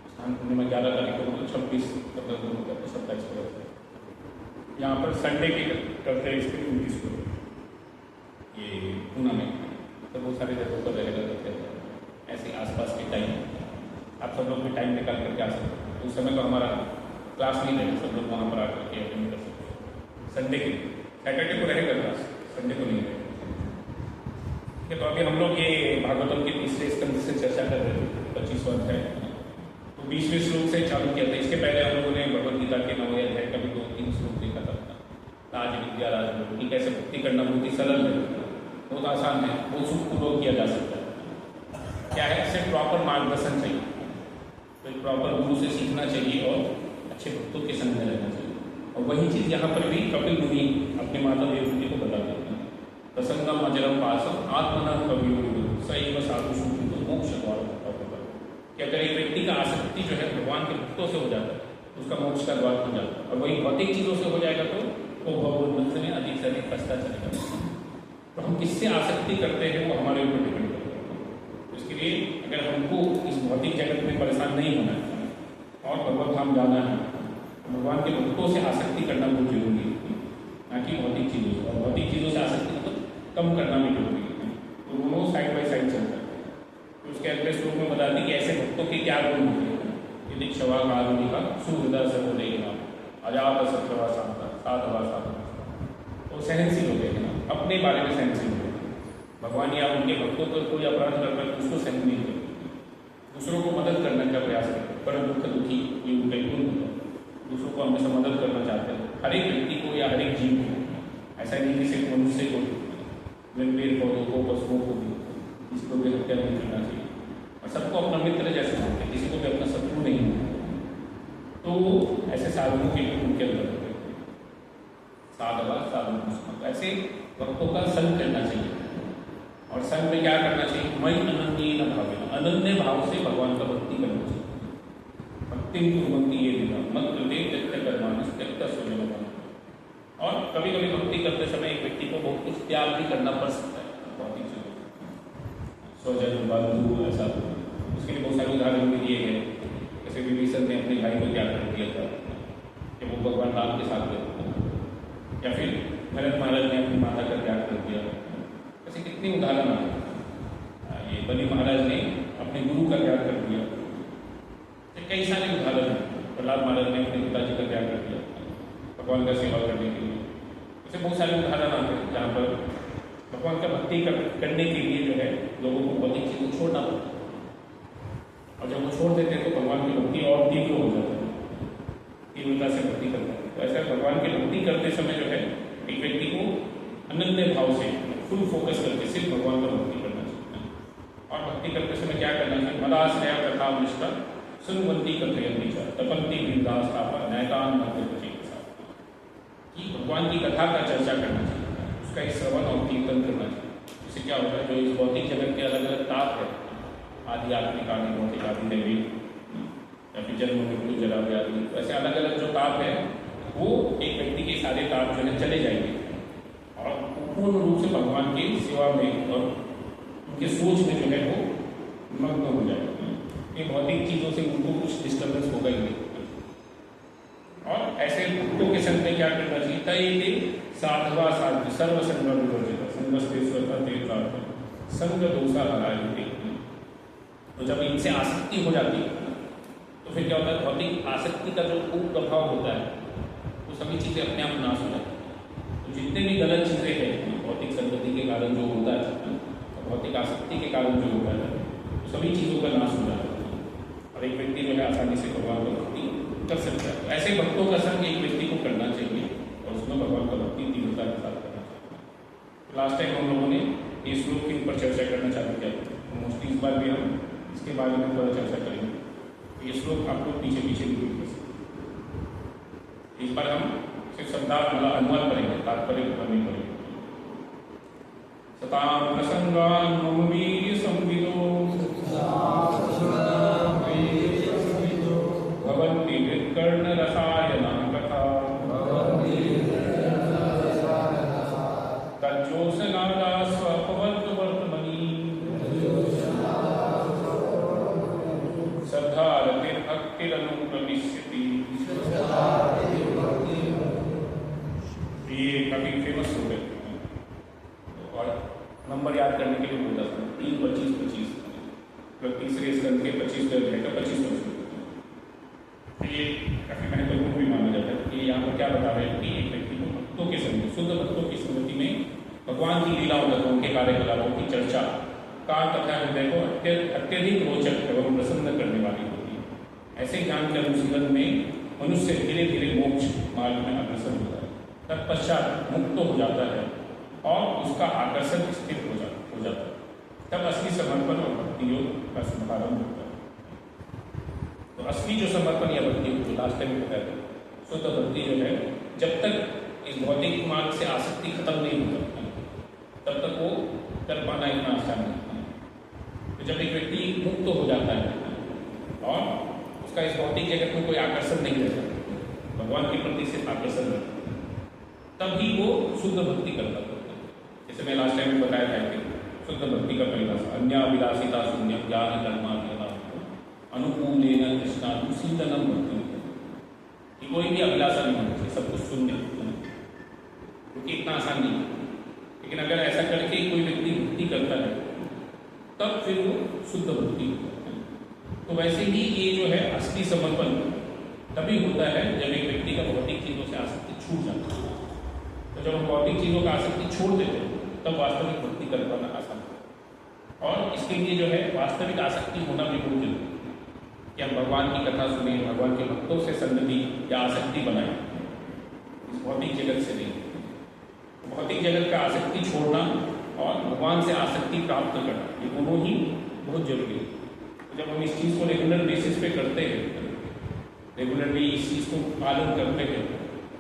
स्नान पूर्णिमा 11 तारीख को, मतलब 26-15 दिन होता है, 27 को रहता है। यहाँ पर संडे के करते हैं इसके 29 को ये पूना में। तो बहुत सारे जगहों पर रहेगा रथ यात्रा। ऐसे आसपास के टाइम आप सब लोग भी टाइम निकाल करके आ सकते हैं। उस समय तो हमारा क्लास नहीं रहेगा, सब लोग वहाँ पर आकर के अटेंड कर सकते हैं। संडे के सैटरडे को रहेगा क्लास, संडे को नहीं रहेगा। ठीक है, तो अभी हम लोग ये भागवतम के तीसरे स्कंद से चर्चा कर रहे थे, 25वां अध्याय। तो 20वें श्लोक से चालू किया था। इसके पहले हम लोगों ने भगवद गीता के 9वें अध्याय का भी 2-3 श्लोक देखा था। राज विद्या राज की कैसे भक्ति करना बहुत ही सरल है, बहुत आसान है, बहुत सुखपूर्वक किया जा सकता है। क्या है, सिर्फ प्रॉपर मार्गदर्शन चाहिए, तो एक प्रॉपर गुरु से सीखना चाहिए और अच्छे भक्तों के संग में रहना चाहिए। और वही चीज़ यहाँ पर भी कपिल मुनि अपने माता देवती को बता देते हैं। प्रसंगम अजरम पासम आत्मना कवियो सैव साधु सुखी मोक्ष द्वार होता है कि अगर एक व्यक्ति का आसक्ति जो है भगवान के भक्तों से हो जाता है तो उसका मोक्ष का द्वार खुल जाता है। और वही भौतिक चीज़ों से हो जाएगा तो वो भगवत में अधिक से अधिक फंसता चलेगा। तो हम किससे आसक्ति करते हैं वो हमारे ऊपर डिपेंड करता है। तो इसके लिए अगर हमको इस भौतिक जगत में परेशान नहीं होना है और भगवत धाम जाना है तो भगवान के भक्तों से आसक्ति करना बहुत जरूरी है, ना कि भौतिक चीज़ों से। और भौतिक चीज़ों से आसक्ति मतलब कम करना भी जरूरी है। तो दोनों साइड बाई साइड चलता है। तो उसके अगले श्लोक में बता दी कि ऐसे भक्तों के क्या गुण होते हैं। यदि क्षवा कारुणी का सुहृदय सर्वदेह अजात सत्यवा शांता साधवा साधवा, तो सहनशील होते हैं ना, अपने बारे में सहनशील होते हैं। भगवान या उनके भक्तों पर कोई अपराध करता है तो उसको सहन नहीं करते, दूसरों को मदद करने का प्रयास करते हैं। पर दुख दुखी ये उनका गुण होता है, दूसरों को हमेशा मदद करना चाहते हैं। हर एक व्यक्ति को या हर एक जीव को, ऐसा नहीं कि सिर्फ मनुष्य को, पेड़ पौधों को, पशुओं को भी, किसी को भी हत्या नहीं करना चाहिए। और सबको अपना मित्र जैसे मानते हैं, किसी को भी अपना शत्रु नहीं मानते। तो ऐसे साधुओं के लिए उनके अंदर होते हैं साधवा साधु। ऐसे भक्तों का संग करना चाहिए। और संग में क्या करना चाहिए, मई अनन्य न भावे, अनन्य भाव से भगवान का भक्ति करना चाहिए। भक्ति कुर्वन्ति ये देना मत कृते त्यक्त कर्माणि त्यक्त स्वजनम। और कभी कभी भक्ति करते समय एक व्यक्ति को बहुत कुछ त्याग भी करना पड़ सकता है, बहुत ही स्वजन बंधु ऐसा। उसके लिए बहुत सारे उदाहरण भी दिए गए। जैसे विभीषण ने अपने भाई को त्याग कर दिया था कि वो भगवान राम के साथ गए, या फिर भरत महाराज ने अपनी माता का त्याग कर दिया। ऐसे कितने उदाहरण आए। ये बलि महाराज ने अपने गुरु का त्याग कर दिया। कई सारे उदाहरण हैं। प्रहलाद महाराज ने अपने पिताजी का त्याग कर दिया भगवान का सेवा करने के लिए। ऐसे बहुत सारे उदाहरण आते हैं जहाँ पर भगवान का भक्ति करने के लिए जो है लोगों को भौतिक चीज़ को छोड़ना पड़ता है। और जब वो छोड़ देते हैं तो भगवान की भक्ति और तीव्र हो जाती है, तीव्रता से भक्ति करता है। तो ऐसा भगवान की भक्ति करते समय जो है एक व्यक्ति को अनन्य भाव से फुल फोकस करके सिर्फ भगवान का भक्ति करना चाहिए। और भक्ति करते समय क्या करना चाहिए, मदाश्रया कथा निष्ठा सुनवंती कथयंती तपंती वृद्धास्थापा नैतान मध्य के साथ कि भगवान की कथा का चर्चा करना चाहिए, उसका एक श्रवण और कीर्तन करना चाहिए। इससे क्या होता है, जो इस भौतिक जगत के अलग अलग ताप है, आदि आत्मिक आदि भौतिक आदि दैविक या फिर जन्म मृत्यु जरा व्याधि, वैसे अलग अलग जो ताप है वो एक व्यक्ति के सारे ताप जो है चले जाएंगे और पूर्ण रूप से भगवान की सेवा में और उनके सोच में जो है वो मग्न हो जाएगा। ये भौतिक चीज़ों से उनको कुछ डिस्टर्बेंस होगा ही नहीं। और ऐसे भक्तों के संग में क्या करना चाहिए? तैले साधवा साध्य सर्वसंग विवर्जित संगस्तेश्वरता देवता संग दोषा हरायते। तो जब इनसे आसक्ति हो जाती है तो फिर क्या होता है? भौतिक आसक्ति का जो कुप्रभाव होता है वो सभी चीज़ें अपने आप नाश हो जाती है। तो जितने भी गलत चीज़ें हैं भौतिक संगति के कारण जो होता है, भौतिक आसक्ति के कारण जो होता है, तो सभी चीज़ों का नाश हो जाता है और एक व्यक्ति जो है आसानी से भगवान को भक्ति कर सकता है। ऐसे भक्तों का संग एक व्यक्ति को करना चाहिए और उसमें भगवान का भक्ति तीव्रता के साथ करना चाहिए। लास्ट टाइम हम लोगों ने ये श्लोक के ऊपर चर्चा करना चालू किया, तो मोस्टली इस बार भी हम इसके बारे में थोड़ा चर्चा करेंगे। तो ये श्लोक आप लोग पीछे पीछे भी कर सकते। इस बार हम सिर्फ शब्दार्थ वाला अनुवाद करेंगे, तात्पर्य नहीं करेंगे। सताम प्रसंगान मम वीर्य संविदो भवन्ति हृत्कर्ण रसायना कथा तज्जोषनादा स्वपवर्त वर्तमनी श्रद्धारतिर्भक्तिरनुप्रविश्यति। ये काफी फेमस हो गए और नंबर याद करने के लिए बोलता था 3, 25, 25 तीसरे स्कंद के 25 का 25। ये काफी महत्वपूर्ण भी माना जाता है कि यहाँ पर क्या बता रहे हैं कि एक व्यक्ति को भक्तों के संग, शुद्ध भक्तों की संगति में भगवान की लीलाओं तथा उनके कार्यकलापों की चर्चा का तथा हृदय को अत्यधिक रोचक एवं प्रसन्न करने वाली होती है। ऐसे ज्ञान के अनुशीलन में मनुष्य धीरे धीरे मोक्ष मार्ग में अग्रसर होता है, तत्पश्चात मुक्त हो जाता है और उसका आकर्षण स्थिर हो जाता है। तब असली समर्पण और भक्ति योग का शुभारंभ होता है। तो असली जो समर्पण या भक्ति जो लास्ट टाइम बताया था, शुद्ध भक्ति जो है जब तक इस भौतिक मार्ग से आसक्ति खत्म नहीं होता तब तक वो कर पाना इतना आसान नहीं है। तो जब एक व्यक्ति मुक्त हो जाता है और उसका इस भौतिक जगत में कोई आकर्षण नहीं रहता, भगवान के प्रति सिर्फ आकर्षण रहता, तब ही वो शुद्ध भक्ति कर पाता है। जैसे मैं लास्ट टाइम में बताया था कि शुद्ध भक्ति का परिभाषा अन्याभिलाषिता शून्य ज्ञान कर्मा अनुकूल कृष्णानु शीतलम भक्ति, कि कोई भी अभिलाषा नहीं होनी चाहिए, सब कुछ शून्य, क्योंकि इतना आसान नहीं है। लेकिन अगर ऐसा करके कोई व्यक्ति भक्ति करता है तब फिर वो शुद्ध भक्ति होता है। तो वैसे ही ये जो है असली समर्पण तभी होता है जब एक व्यक्ति का भौतिक चीज़ों से आसक्ति छूट जाती है। तो जब हम भौतिक चीज़ों का आसक्ति छोड़ देते हैं तब वास्तविक भक्ति कर पाना आसान है। और इसके लिए जो है वास्तविक आसक्ति होना भी बहुत जरूरी है कि हम भगवान की कथा सुने, भगवान के भक्तों से संगति या आसक्ति बनाए, इस भौतिक जगत से नहीं। भौतिक जगत का आसक्ति छोड़ना और भगवान से आसक्ति प्राप्त करना, ये दोनों ही बहुत जरूरी है। तो जब हम इस चीज़ को रेगुलर बेसिस पे करते हैं, रेगुलरली इस चीज़ को पालन करते हैं,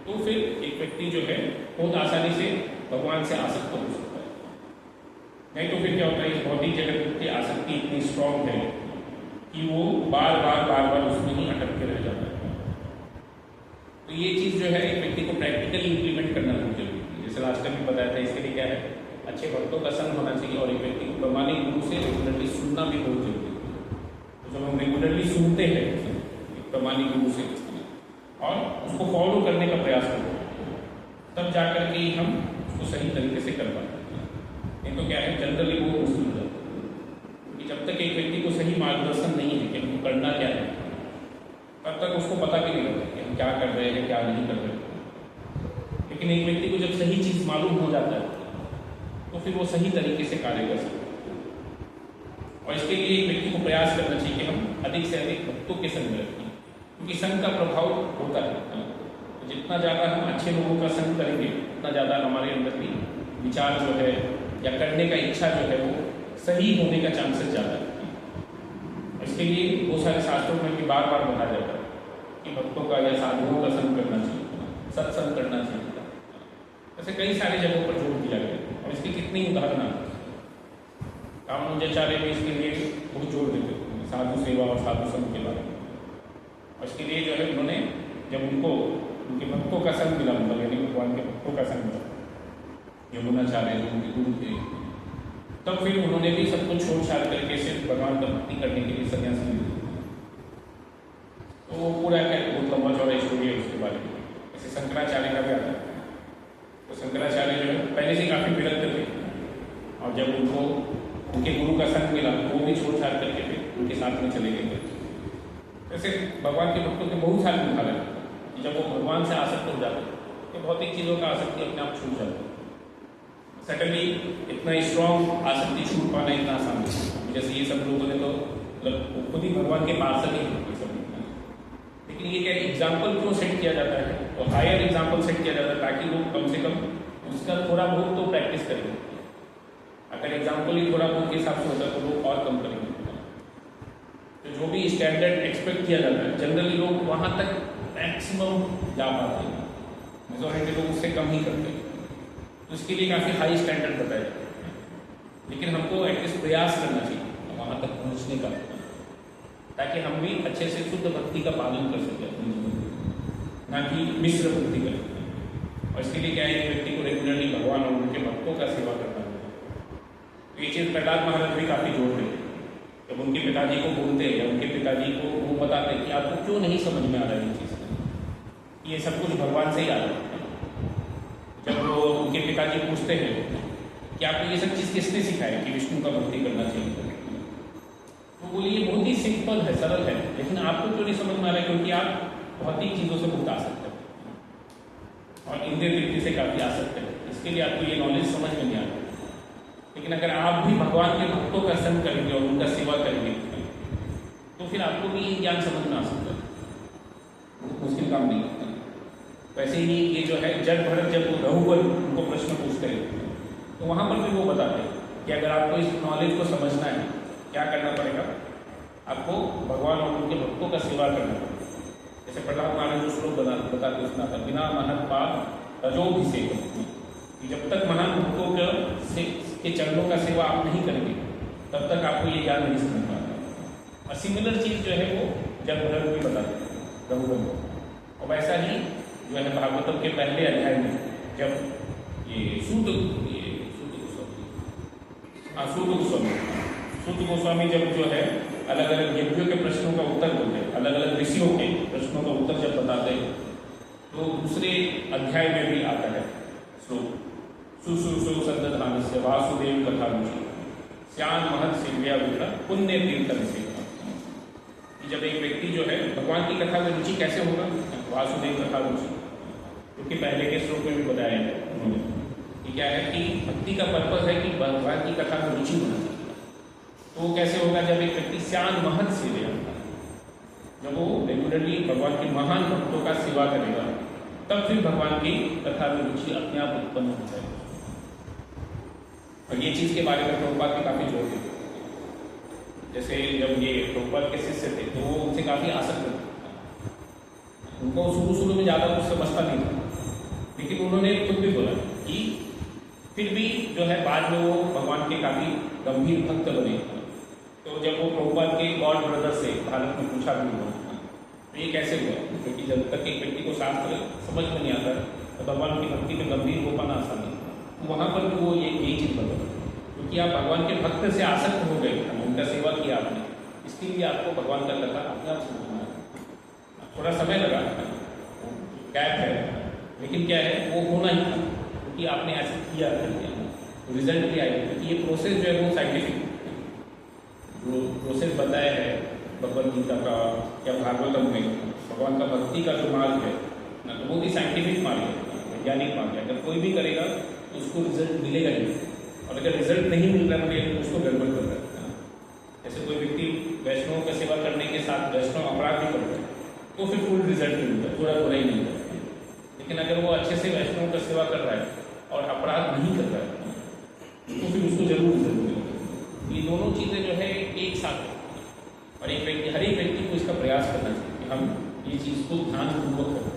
तो फिर एक व्यक्ति जो है बहुत आसानी से भगवान से आसक्त हो सकता है। नहीं तो फिर क्या होता है, इस भौतिक जगत की आसक्ति इतनी स्ट्रांग है कि वो बार बार उसमें ही अटक के रह जाता है। तो ये चीज़ जो है एक व्यक्ति को प्रैक्टिकली इम्प्लीमेंट करना बहुत जरूरी है। जैसे लास्ट टाइम में बताया था, इसके लिए क्या है, अच्छे भक्तों का संग होना चाहिए और एक व्यक्ति को प्रमाणिक गुरु से रेगुलरली सुनना भी बहुत जरूरी है। तो जब हम रेगुलरली सुनते हैं एक प्रमाणिक गुरु से और उसको फॉलो करने का प्रयास करते हैं, तब जा करके ही हम उसको सही तरीके से कर पाते हैं। नहीं तो क्या है, जनरली वो मुश्किल हो जाता है कि जब तक एक व्यक्ति को सही मार्गदर्शन नहीं है कि हमको करना क्या है, तब तक उसको पता भी नहीं लगता कि हम क्या कर रहे हैं क्या नहीं कर रहे हैं। लेकिन एक व्यक्ति को जब सही चीज़ मालूम हो जाता है तो फिर वो सही तरीके से कार्य कर सकता है। और इसके लिए एक व्यक्ति को प्रयास करना चाहिए कि हम अधिक से अधिक भक्तों के संग में रखें, क्योंकि संघ का प्रभाव होता है। तो जितना ज़्यादा हम अच्छे लोगों का संग करेंगे उतना ज़्यादा हमारे अंदर भी विचार जो है या करने का इच्छा जो है वो सही होने का चांसेस ज़्यादा है। इसके लिए बहुत सारे शास्त्रों में भी बार बार बताया जाता है कि भक्तों का या साधुओं का संग करना चाहिए, सत्संग करना चाहिए। ऐसे कई सारी जगहों पर जोर दिया गया और इसके कितनी उदाहरण आते हैं। रामानुजाचार्य भी इसके लिए बहुत जोर देते हैं, साधु सेवा और साधु संघ के बारे में। और इसके लिए जो है उन्होंने जब उनको उनके भक्तों का संग मिला, मतलब यानी भगवान के भक्तों का संग मिला, यमुनाचार्य जो उनके गुरु थे, तब फिर उन्होंने भी सब कुछ छोड़ छाड़ करके सिर्फ भगवान का भक्ति करने के लिए सन्यासी ली। तो वो पूरा बहुत लंबा चौड़ा स्टोरी है उसके बारे में। जैसे शंकराचार्य का भी आता है, तो शंकराचार्य जो है पहले से काफ़ी विरक्त थे, और जब उनको उनके गुरु का संग मिला तो वो भी छोड़ छाड़ करके फिर उनके साथ में चले गए। वैसे भगवान के भक्तों के बहुत सारे उदाहरण हैं कि जब वो भगवान से आसक्त हो जाते तो भौतिक चीज़ों का आसक्ति अपने आप छूट जाती है। सडनली इतना स्ट्रॉन्ग आसक्ति छूट पाना इतना आसान नहीं। जैसे ये सब लोगों ने तो मतलब खुद ही भगवान के पार्षद ही ये सब, लेकिन ये क्या एग्जाम्पल क्यों सेट किया जाता है, तो हायर एग्जाम्पल सेट किया जाता है ताकि लोग कम से कम उसका थोड़ा बहुत तो प्रैक्टिस करें। अगर एग्जाम्पल ही थोड़ा बहुत के हिसाब से होता है तो लोग और कम करेंगे। तो जो भी स्टैंडर्ड एक्सपेक्ट किया जाता है जनरली लोग वहाँ तक मैक्सिमम जा पाते हैं, मेजॉरिटी लोग उससे कम ही करते हैं। तो इसके लिए काफ़ी हाई स्टैंडर्ड बताया जाता है, लेकिन हमको एटलीस्ट प्रयास करना चाहिए वहाँ तक पहुँचने का, ताकि हम भी अच्छे से शुद्ध भक्ति का पालन कर सकें अपनी जीवन में, ना कि मिश्र भक्ति करें। और इसके लिए क्या है, व्यक्ति को रेगुलरली भगवान और उनके भक्तों का सेवा करना है। तो ये चीज़ प्रहलाद महाराज भी काफ़ी जोड़ रहे हैं। जब उनके पिताजी को बोलते हैं या उनके पिताजी को वो बताते हैं कि आपको क्यों नहीं समझ में आ रहा है ये चीज़, ये सब कुछ भगवान से ही आ रहा है। जब वो उनके पिताजी पूछते हैं कि आपको ये सब चीज़ किसने सिखाया कि विष्णु का भक्ति करना चाहिए, तो बोलिए ये बहुत ही सिंपल है, सरल है, लेकिन आपको क्यों नहीं समझ में आ रहा है, क्योंकि आप भौतिक चीज़ों से बहुत आसक्त हैं और इंद्रिय तृप्ति से काफ़ी आसक्त है, इसके लिए आपको ये नॉलेज समझ में नहीं आ रहा। लेकिन अगर आप भी भगवान के भक्तों का संग करेंगे और उनका सेवा करेंगे तो फिर आपको भी ये ज्ञान समझ में आ सकता है, मुश्किल काम नहीं होता। वैसे ही ये जो है जग भरत जब रघुवर उनको प्रश्न पूछते हैं तो वहाँ पर भी वो बताते हैं कि अगर आपको इस नॉलेज को समझना है क्या करना पड़ेगा, आपको भगवान और उनके भक्तों का सेवा करना पड़ेगा। जैसे प्रहलाद महाराज जो श्लोक बताते उसमें आता बिना महत पाद रजोभिषेक, कि जब तक महान भक्तों के चरणों का सेवा आप नहीं करेंगे तब तक आपको ये ज्ञान नहीं समझ पाता। और सिमिलर चीज़ जो है वो जब भरत भी बताते हैं रघुवर को। और वैसा ही जो है भागवतम के पहले अध्याय में जब ये सूत गोस्वामी जब जो है अलग अलग यज्ञों के प्रश्नों का उत्तर बोलते हैं, अलग अलग ऋषियों के प्रश्नों का उत्तर जब बताते हैं, तो दूसरे अध्याय में भी आता है श्लोक सुश्रूषो सद्धानस्य वासुदेव कथा रुचि श्याम महत सेव्या विग्रह पुण्य तीर्थन से। जब एक व्यक्ति जो है भगवान की कथा में रुचि कैसे होगा, वासुदेव कथा रुचि, क्योंकि पहले के श्लोक में भी बताया है उन्होंने कि क्या है कि भक्ति का पर्पज है कि भगवान की कथा में रुचि होना चाहिए। तो वो कैसे होगा, जब एक व्यक्ति श्याम महत सेव्या, जब वो रेगुलरली भगवान के महान भक्तों का सेवा करेगा तब फिर भगवान की कथा में रुचि अपने आप उत्पन्न हो जाएगी। और ये चीज़ के बारे में प्रभुपाद भी काफ़ी जोर देते। जैसे जब ये प्रभुपाद के शिष्य थे तो वो उनसे काफ़ी आसक्त थे, उनको शुरू में ज़्यादा कुछ समझता नहीं था, लेकिन उन्होंने खुद भी बोला कि फिर भी जो है बाद में वो भगवान के काफ़ी गंभीर भक्त बने। तो जब वो प्रभुपाद के गॉड ब्रदर से भारत में पूछा भी हुआ तो ये कैसे हुआ, क्योंकि जब तक एक व्यक्ति को शास्त्र समझ में नहीं आता तो भगवान की भक्ति में गंभीर हो पाना आसान नहीं। तो वहाँ पर भी वो यही चीज़ बता, क्योंकि आप भगवान के भक्त से आसक्त हो गए, उनका सेवा किया आपने, इसके लिए आपको भगवान का कथा अपने आप समझना है। थोड़ा समय लगा, गैप है, लेकिन क्या है वो होना ही था, क्योंकि आपने ऐसा किया तो रिजल्ट भी आएगा। क्योंकि ये प्रोसेस जो है वो साइंटिफिक जो प्रोसेस बताया है भगवद गीता का या भागवतम में, भगवान का भक्ति का जो मार्ग है ना, तो वो भी साइंटिफिक मार्ग है, वैज्ञानिक मार्ग है। अगर कोई भी करेगा तो उसको रिजल्ट मिलेगा ही, और अगर रिजल्ट नहीं मिल रहा है तो उसको गड़बड़ कर रहा है। जैसे कोई व्यक्ति वैष्णव का सेवा करने के साथ वैष्णव अपराध भी करता है तो फिर फुल रिजल्ट नहीं मिलता, थोड़ा थोड़ा ही मिलता है। लेकिन अगर वो अच्छे से वैष्णव का सेवा कर रहा है और अपराध नहीं कर रहा है तो फिर उसको जरूर रिजल्ट मिलेगा। ये दोनों चीज़ें जो है एक साथ है, और एक व्यक्ति हर एक व्यक्ति को इसका प्रयास करना चाहिए कि हम ये चीज़ को ध्यानपूर्वक करें,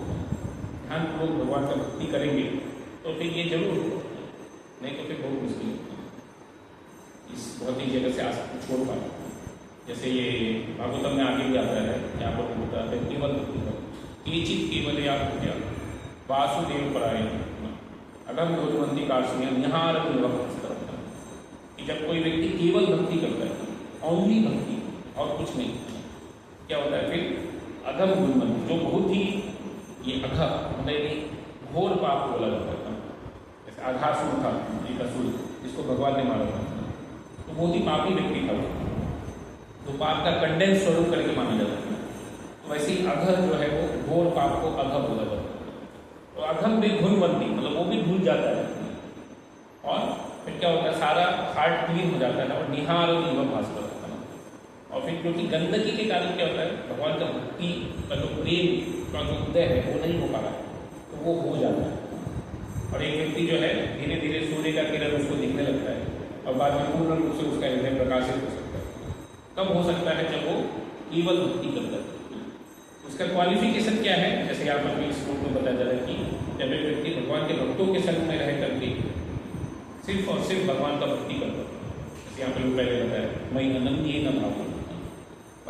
ध्यानपूर्वक भगवान का भक्ति करेंगे तो फिर ये जरूर हो, नहीं तो फिर बहुत मुश्किल है इस भौतिक जगह से आसक्ति छोड़ पाना। जैसे ये भागवतम में आगे भी आता है, यहाँ पर होता है केवल ये चीज़ केवल याद हो गया वासुदेव परायण अगम गुरुवंती काश्मीर निहार कि जब कोई व्यक्ति केवल भक्ति करता है, ओनली भक्ति और कुछ नहीं, क्या होता है फिर अगम गुरुवंती, जो बहुत ही ये अघ मतलब घोर पाप बोला जाता है, जैसे आघासुर था एक असुर जिसको भगवान ने मारा था, तो बहुत ही पापी व्यक्ति था, तो पाप का कंडेंस स्वरूप करके माना जाता है। तो वैसे ही अघ जो है वो घोर पाप को अघ बोला जाता है। तो अघम भी गुणवंती मतलब वो भी भूल जाता है, और फिर क्या होता है सारा हार्ट क्लीन हो जाता है और निहार और निगम भास कर होता है। और फिर क्योंकि गंदगी के कारण क्या होता है भगवान का भक्ति का जो प्रेम का जो उदय है वो नहीं हो पा रहा है, तो वो हो जाता है। और एक व्यक्ति जो है धीरे धीरे सूर्य का किरण उसको दिखने लगता है और बाद में पूर्ण रूप से उसका हृदय प्रकाशित हो सकता है। कब हो सकता है जब वो केवल भक्ति करता है। उसका क्वालिफिकेशन क्या है, जैसे यहाँ पर भी इस रूप में बताया जा रहा है कि जब एक व्यक्ति भगवान के भक्तों के संग में रह करके सिर्फ और सिर्फ भगवान का भक्ति करता है, जैसे यहाँ पर पहले बताया मैं अनन्य न भाव।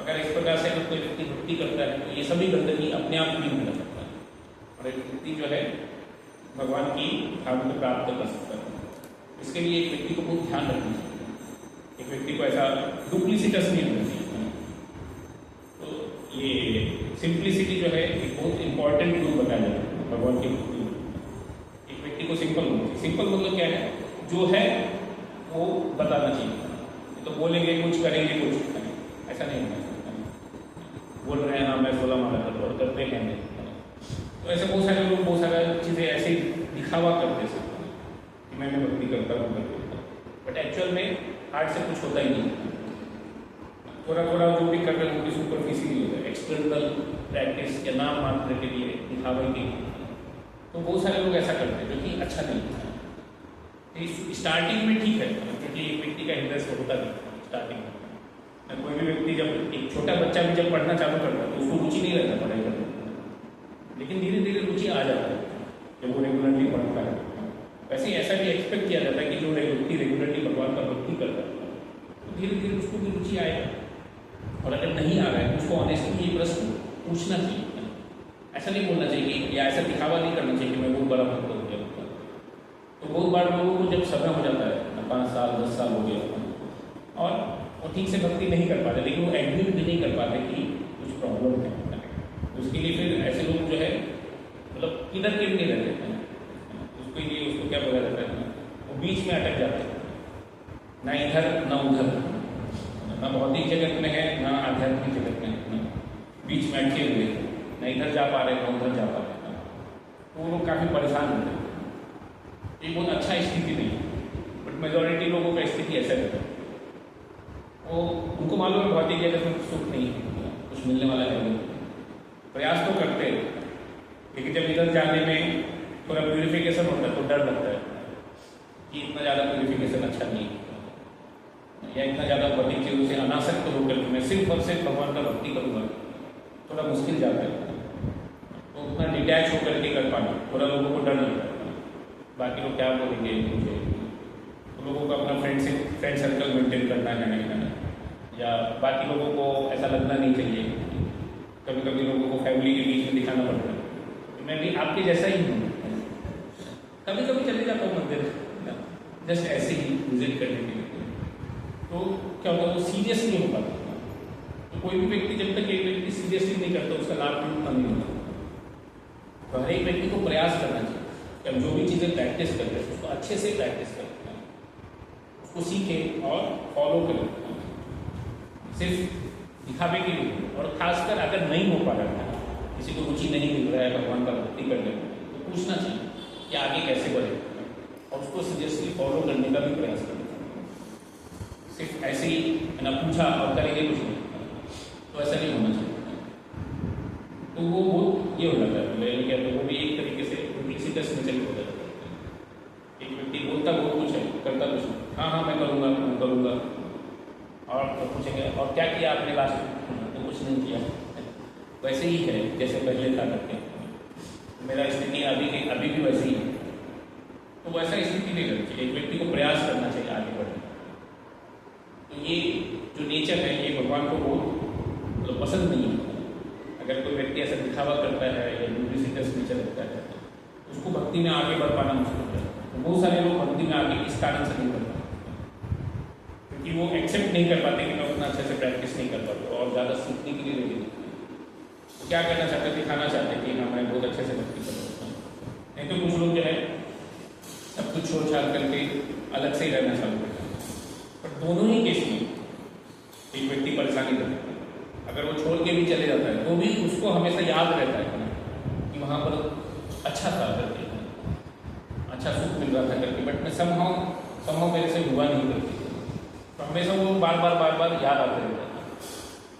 अगर इस प्रकार से अगर कोई व्यक्ति भक्ति करता है तो ये सभी गंदगी अपने आप क्लीन हो सकता है और एक व्यक्ति जो है भगवान की धाम को प्राप्त कर सकता है। इसके लिए एक व्यक्ति को बहुत ध्यान रखना चाहिए, एक व्यक्ति को ऐसा डुप्लीसिटस नहीं होना चाहिए। तो ये सिंप्लिसिटी जो है एक बहुत इंपॉर्टेंट गुण बताया जाता है भगवान की भक्ति में। एक व्यक्ति को सिंपल होना चाहिए। सिंपल मतलब क्या है, जो है वो बताना चाहिए, तो बोलेंगे कुछ करेंगे कुछ, ऐसा नहीं होना चाहिए। बोल रहे हैं हाँ मैं 16 माला कर रहा हूँ, करते हैं नहीं। तो ऐसे बहुत सारे लोग बहुत सारी चीज़ें ऐसे दिखावा करते हैं कि मैं भक्ति करता हूँ करता हूँ, बट एक्चुअल में हार्ट से कुछ होता ही नहीं। थोड़ा थोड़ा जो भी कर रहे हैं वो भी सुपरफिशियल होता है, एक्सटर्नल प्रैक्टिस या नाम मात्र के लिए दिखावा ही नहीं। तो बहुत सारे लोग ऐसा करते हैं जो कि अच्छा नहीं है। स्टार्टिंग में ठीक है क्योंकि एक व्यक्ति का इंटरेस्ट होता नहीं स्टार्टिंग में। कोई भी व्यक्ति जब एक छोटा बच्चा भी जब पढ़ना चालू करता है तो उसको रुचि नहीं रहता पढ़ाई करने, लेकिन धीरे धीरे रुचि आ जाता है जब वो रेगुलरली पढ़ता है। वैसे ही ऐसा भी एक्सपेक्ट किया जाता है कि जो व्यक्ति रेगुलरली भगवान का भक्ति करता है तो धीरे धीरे उसको भी रुचि आएगा। और अगर नहीं आ रहा है तो उसको ऑनेस्टली ये प्रश्न पूछना चाहिए। ऐसा नहीं बोलना चाहिए या ऐसा दिखावा नहीं करना चाहिए कि मैं बहुत बड़ा भक्त हो गया। तो बहुत बार लोगों को जब समय हो जाता है 5 साल 10 साल हो गया और वो ठीक से भक्ति नहीं कर पाते, लेकिन वो एडमिट भी नहीं कर पाते कि कुछ प्रॉब्लम है। उसके लिए फिर ऐसे लोग जो है मतलब किधर के भी नहीं रहते हैं, उसके लिए उसको क्या बोला जाता है, वो बीच में अटक जाते हैं, ना इधर ना उधर, ना भौतिक जगत में है ना आध्यात्मिक जगत में है, बीच में अटके हुए, ना इधर जा पा रहे ना उधर जा पा रहे। तो वो लोग काफ़ी परेशान होते हैं। ये बहुत अच्छा स्थिति नहीं है, बट मेजॉरिटी लोगों का स्थिति ऐसा रहता है। वो उनको मालूम है भौतिक जगत में सुख नहीं है, कुछ मिलने वाला है, प्रयास तो करते हैं, लेकिन जब इधर जाने में थोड़ा प्यूरिफिकेशन होता है तो डर लगता है कि इतना ज़्यादा प्यूरिफिकेशन अच्छा नहीं है, या इतना ज़्यादा भौतिक चीज़ों से अनासक्त होकर के मैं सिर्फ और सिर्फ भगवान का भक्ति करूँगा, थोड़ा मुश्किल जाता है। तो उतना डिटैच होकर के कर पाना थोड़ा लोगों को डर लगता है, बाकी लोग क्या बोलेंगे मुझे, तो लोगों को अपना फ्रेंड सर्कल मेंटेन करना है नहीं करना, या बाकी लोगों को ऐसा लगना नहीं चाहिए। कभी कभी लोगों को फैमिली के बीच में दिखाना पड़ता है तो मैं भी आपके जैसा ही हूँ, कभी कभी चले जाता हूँ मंदिर जस्ट ऐसे ही विजिट करने के लिए। तो क्या होता है वो सीरियस नहीं हो पाता। तो कोई भी व्यक्ति जब तक एक व्यक्ति सीरियसली नहीं करता उसका लाभ भी उतना नहीं होता। तो हर एक व्यक्ति को प्रयास करना चाहिए कि हम जो भी चीज़ें प्रैक्टिस करते हैं उसको अच्छे से प्रैक्टिस करते हैं, उसको सीखें और फॉलो करें, सिर्फ दिखावे के लिए। और खासकर अगर नहीं हो पा रहा है, किसी को रुचि नहीं मिल रहा है भगवान का भक्ति करने में, तो पूछना चाहिए कि आगे कैसे बढ़े और उसको सीरियसली फॉलो करने का भी प्रयास करें। सिर्फ ऐसे ही ना पूछा और करेंगे कुछ नहीं, तो ऐसा नहीं होना चाहिए। तो वो बहुत ये हो जाता है, क्या तो वो भी एक तरीके से डुप्लीसिटस नेचर हो जाता है। एक व्यक्ति बोलता बहुत कुछ है करता कुछ नहीं, हाँ हाँ मैं करूँगा और तो पूछेंगे और क्या किया आपने लास्ट में, तो कुछ नहीं किया। वैसे ही है जैसे पहले था करते हैं। मेरा स्थिति अभी भी वैसे ही है। तो वैसा स्थिति नहीं करनी चाहिए, एक व्यक्ति को प्रयास करना चाहिए आगे बढ़ने। तो ये जो नेचर है ये भगवान को बहुत पसंद नहीं है। अगर कोई व्यक्ति ऐसा दिखावा करता है या डुप्लीसिटस नेचर रखता है उसको भक्ति में आगे बढ़ पाना मुश्किल है। तो बहुत सारे लोग भक्ति में आगे इस कारण से नहीं बढ़ पाते, क्योंकि वो एक्सेप्ट नहीं कर पाते कि मैं उतना अच्छे से प्रैक्टिस नहीं कर पाता और ज़्यादा सीखने के लिए रेडी नहीं। तो क्या करना चाहते, दिखाना चाहते कि हाँ मैं बहुत अच्छे से भक्ति कर सकता हूँ। नहीं तो कुछ लोग जो है सब कुछ छोड़ छाड़ करके अलग से ही रहना चालू करते हैं। पर दोनों ही केस में एक व्यक्ति परेशानी करता है, अगर वो छोड़ के भी चले जाता है तो भी उसको हमेशा याद रहता है कि वहाँ पर अच्छा था करके, अच्छा सुख मिल रहा था करके, बट मैं समहाउ मेरे से हुआ नहीं करती। तो हमेशा वो बार बार याद आते रहता है।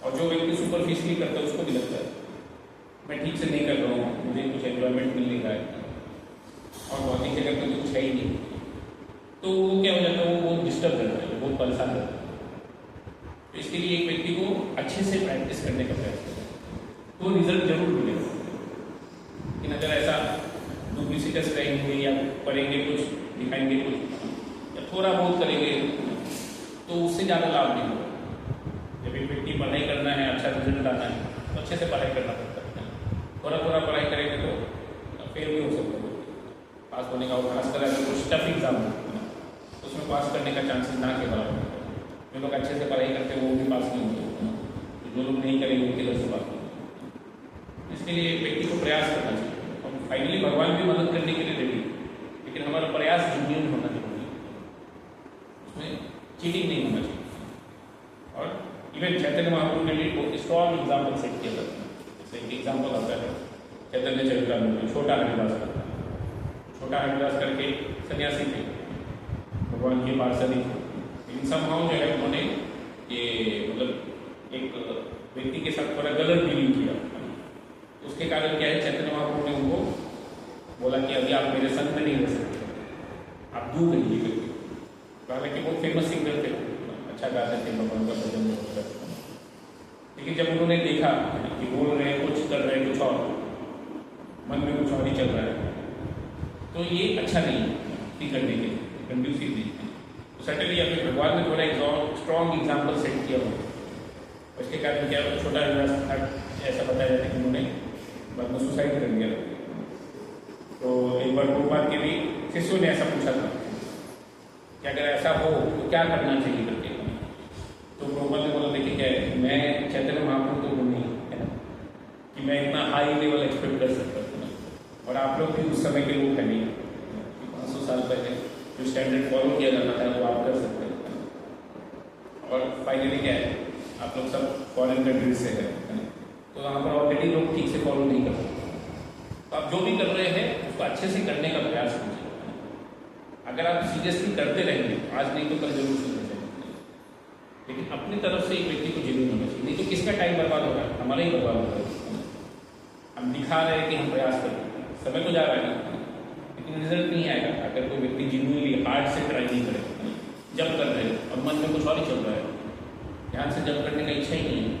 और जो व्यक्ति सुपरफिशियली करता है उसको भी लगता है मैं ठीक से नहीं कर रहा हूँ, मुझे कुछ एन्जॉयमेंट मिल नहीं रहा है और भौतिक जगत में तो कुछ है ही नहीं। तो वो क्या हो जाता है, वो बहुत डिस्टर्ब करता है, बहुत परेशान करता है। तो इसके लिए एक व्यक्ति को अच्छे से प्रैक्टिस करने का प्रयास करें तो रिजल्ट जरूर मिलेगा। लेकिन अगर ऐसा डुप्लिसिटस रहेंगे या पढ़ेंगे कुछ, दिखाएंगे कुछ या थोड़ा बहुत करेंगे तो उससे ज़्यादा लाभ नहीं होगा। जब एक व्यक्ति पढ़ाई करना है, अच्छा रिजल्ट लाना है तो अच्छे से पढ़ाई करना पड़ता है। थोड़ा पढ़ाई करेंगे तो फेल भी हो सकता है पास होने का। और खासकर अगर कुछ टफ एग्जाम हो तो उसमें पास करने का चांसेस ना के बराबर है। जो लोग अच्छे से पढ़ाई करते हैं वो भी पास नहीं होते, जो लोग नहीं करेंगे उनके दर से पास नहीं होते। इसके लिए एक व्यक्ति को प्रयास करना चाहिए और फाइनली भगवान भी मदद करने के लिए रेडी, लेकिन हमारा प्रयास जेन्युइन होना जरूरी है, उसमें चीटिंग नहीं होना चाहिए। और इवन चैतन्य महाप्रभु ने भी बहुत स्ट्रॉन्ग एग्जाम्पल सेट किया था। जैसे एक एग्जाम्पल आता है चैतन्य चरितामृत में, छोटा हरिदास का। छोटा हरिदास करके सन्यासी थे, भगवान के पार्षद थे, लेकिन समहाउ जो है उन्होंने ये मतलब एक व्यक्ति के साथ थोड़ा गलत डीलिंग किया। उसके कारण क्या है, चैतन्य महाप्रभु ने उनको बोला कि अभी आप मेरे संग में नहीं रह सकते, आप दूर रहिए करके। हालांकि बहुत फेमस सिंगर थे, अच्छा गाते थे, भगवान का भजन करते थे। लेकिन जब उन्होंने देखा कि बोल रहे हैं कुछ, कर रहे हैं कुछ और, मन में कुछ और ही चल रहा है, तो ये अच्छा नहीं है करने के, कंड्यूसिव नहीं है। तो सर्टेनली अभी भगवान ने थोड़ा स्ट्रॉन्ग एग्जाम्पल सेट किया हो, उसके कारण क्या छोटा ऐसा बताया जाता है कि उन्होंने बाद में सुसाइड कर लिया। तो एक बार प्रभुपाद के भी शिष्यों ने ऐसा पूछा था कि अगर ऐसा हो तो क्या करना चाहिए करके। तो प्रभुपाद ने बोला देखिए क्या है, मैं चैतन्य महाप्रभु तो हूँ नहीं है ना कि मैं इतना हाई लेवल एक्सपेक्ट कर सकता हूँ, और आप लोग भी उस समय के लोग हैं नहीं। 500 साल पहले जो स्टैंडर्ड फॉलो किया जाता है वो आप कर सकते हैं। और फाइनली क्या है, आप लोग सब फॉरेन कंट्रीज से हैं, तो वहाँ पर ऑलरेडी लोग ठीक से फॉलो नहीं कर सकते। तो आप जो भी कर रहे हैं उसको अच्छे से करने का प्रयास कीजिए। अगर आप सीरियसली करते रहेंगे, आज नहीं तो कल जरूर सुधर जाएंगे। लेकिन अपनी तरफ से एक व्यक्ति को जरूर होना चाहिए, नहीं तो किसका टाइम बर्बाद हो रहा है, हमारा ही बर्बाद हो रहा है। हम दिखा रहे हैं कि हम प्रयास कर रहे हैं, समय तो जा रहा है ना, लेकिन रिजल्ट नहीं आएगा अगर कोई व्यक्ति जेन्युइनली हार्ड से ट्राई नहीं करे। जब कर रहे हैं और मन में कुछ और ही चल रहा है, ध्यान से जब करने का इच्छा ही नहीं है,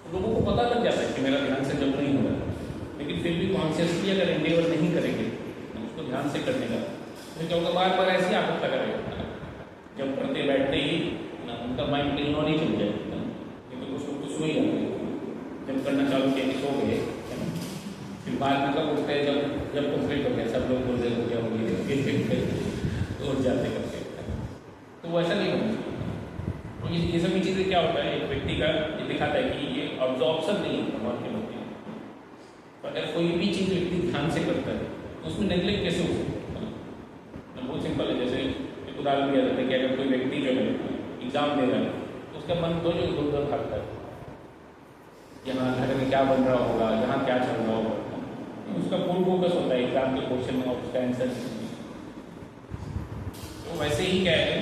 तो लोगों को पता लग जाता है कि मेरा ध्यान से जब नहीं हो रहा है। लेकिन फिर भी कॉन्शियसली अगर एंडेवर नहीं करेंगे उसको ध्यान से करने का, तो क्या होगा, बार बार ऐसी आदत लगा रहेगा। जब पढ़ते बैठते ही ना उनका माइंड कहीं और नहीं चल जाएगा, क्योंकि कुछ लोग तो सो ही जाते हैं। जब करना चालू किया कि सो गए, फिर बाद में कब उठते हैं, जब कंप्लीट हो गया, सब लोग बोल रहे हो गया हो गया, तो उठ जाते करके। तो वो ऐसा नहीं होना चाहिए। तो ये सभी चीज़ें क्या होता है, एक व्यक्ति का ये दिखाता है कि ये ऑब्जॉर्प्शन नहीं है भगवान के लोग। तो अगर कोई भी चीज़ व्यक्ति ध्यान से करता है तो उसमें नेगलेक्ट कैसे हो सकता है। बहुत सिंपल है, जैसे एक उदाहरण दिया जाता है कि अगर कोई व्यक्ति जो है एग्जाम दे रहा है तो उसका मन दो जो इधर भागता है, यहाँ घर में क्या बन रहा होगा, यहाँ क्या चल रहा होगा, उसका फुल फोकस होता है एग्जाम के क्वेश्चन में और उसका आंसर। तो वैसे ही क्या है,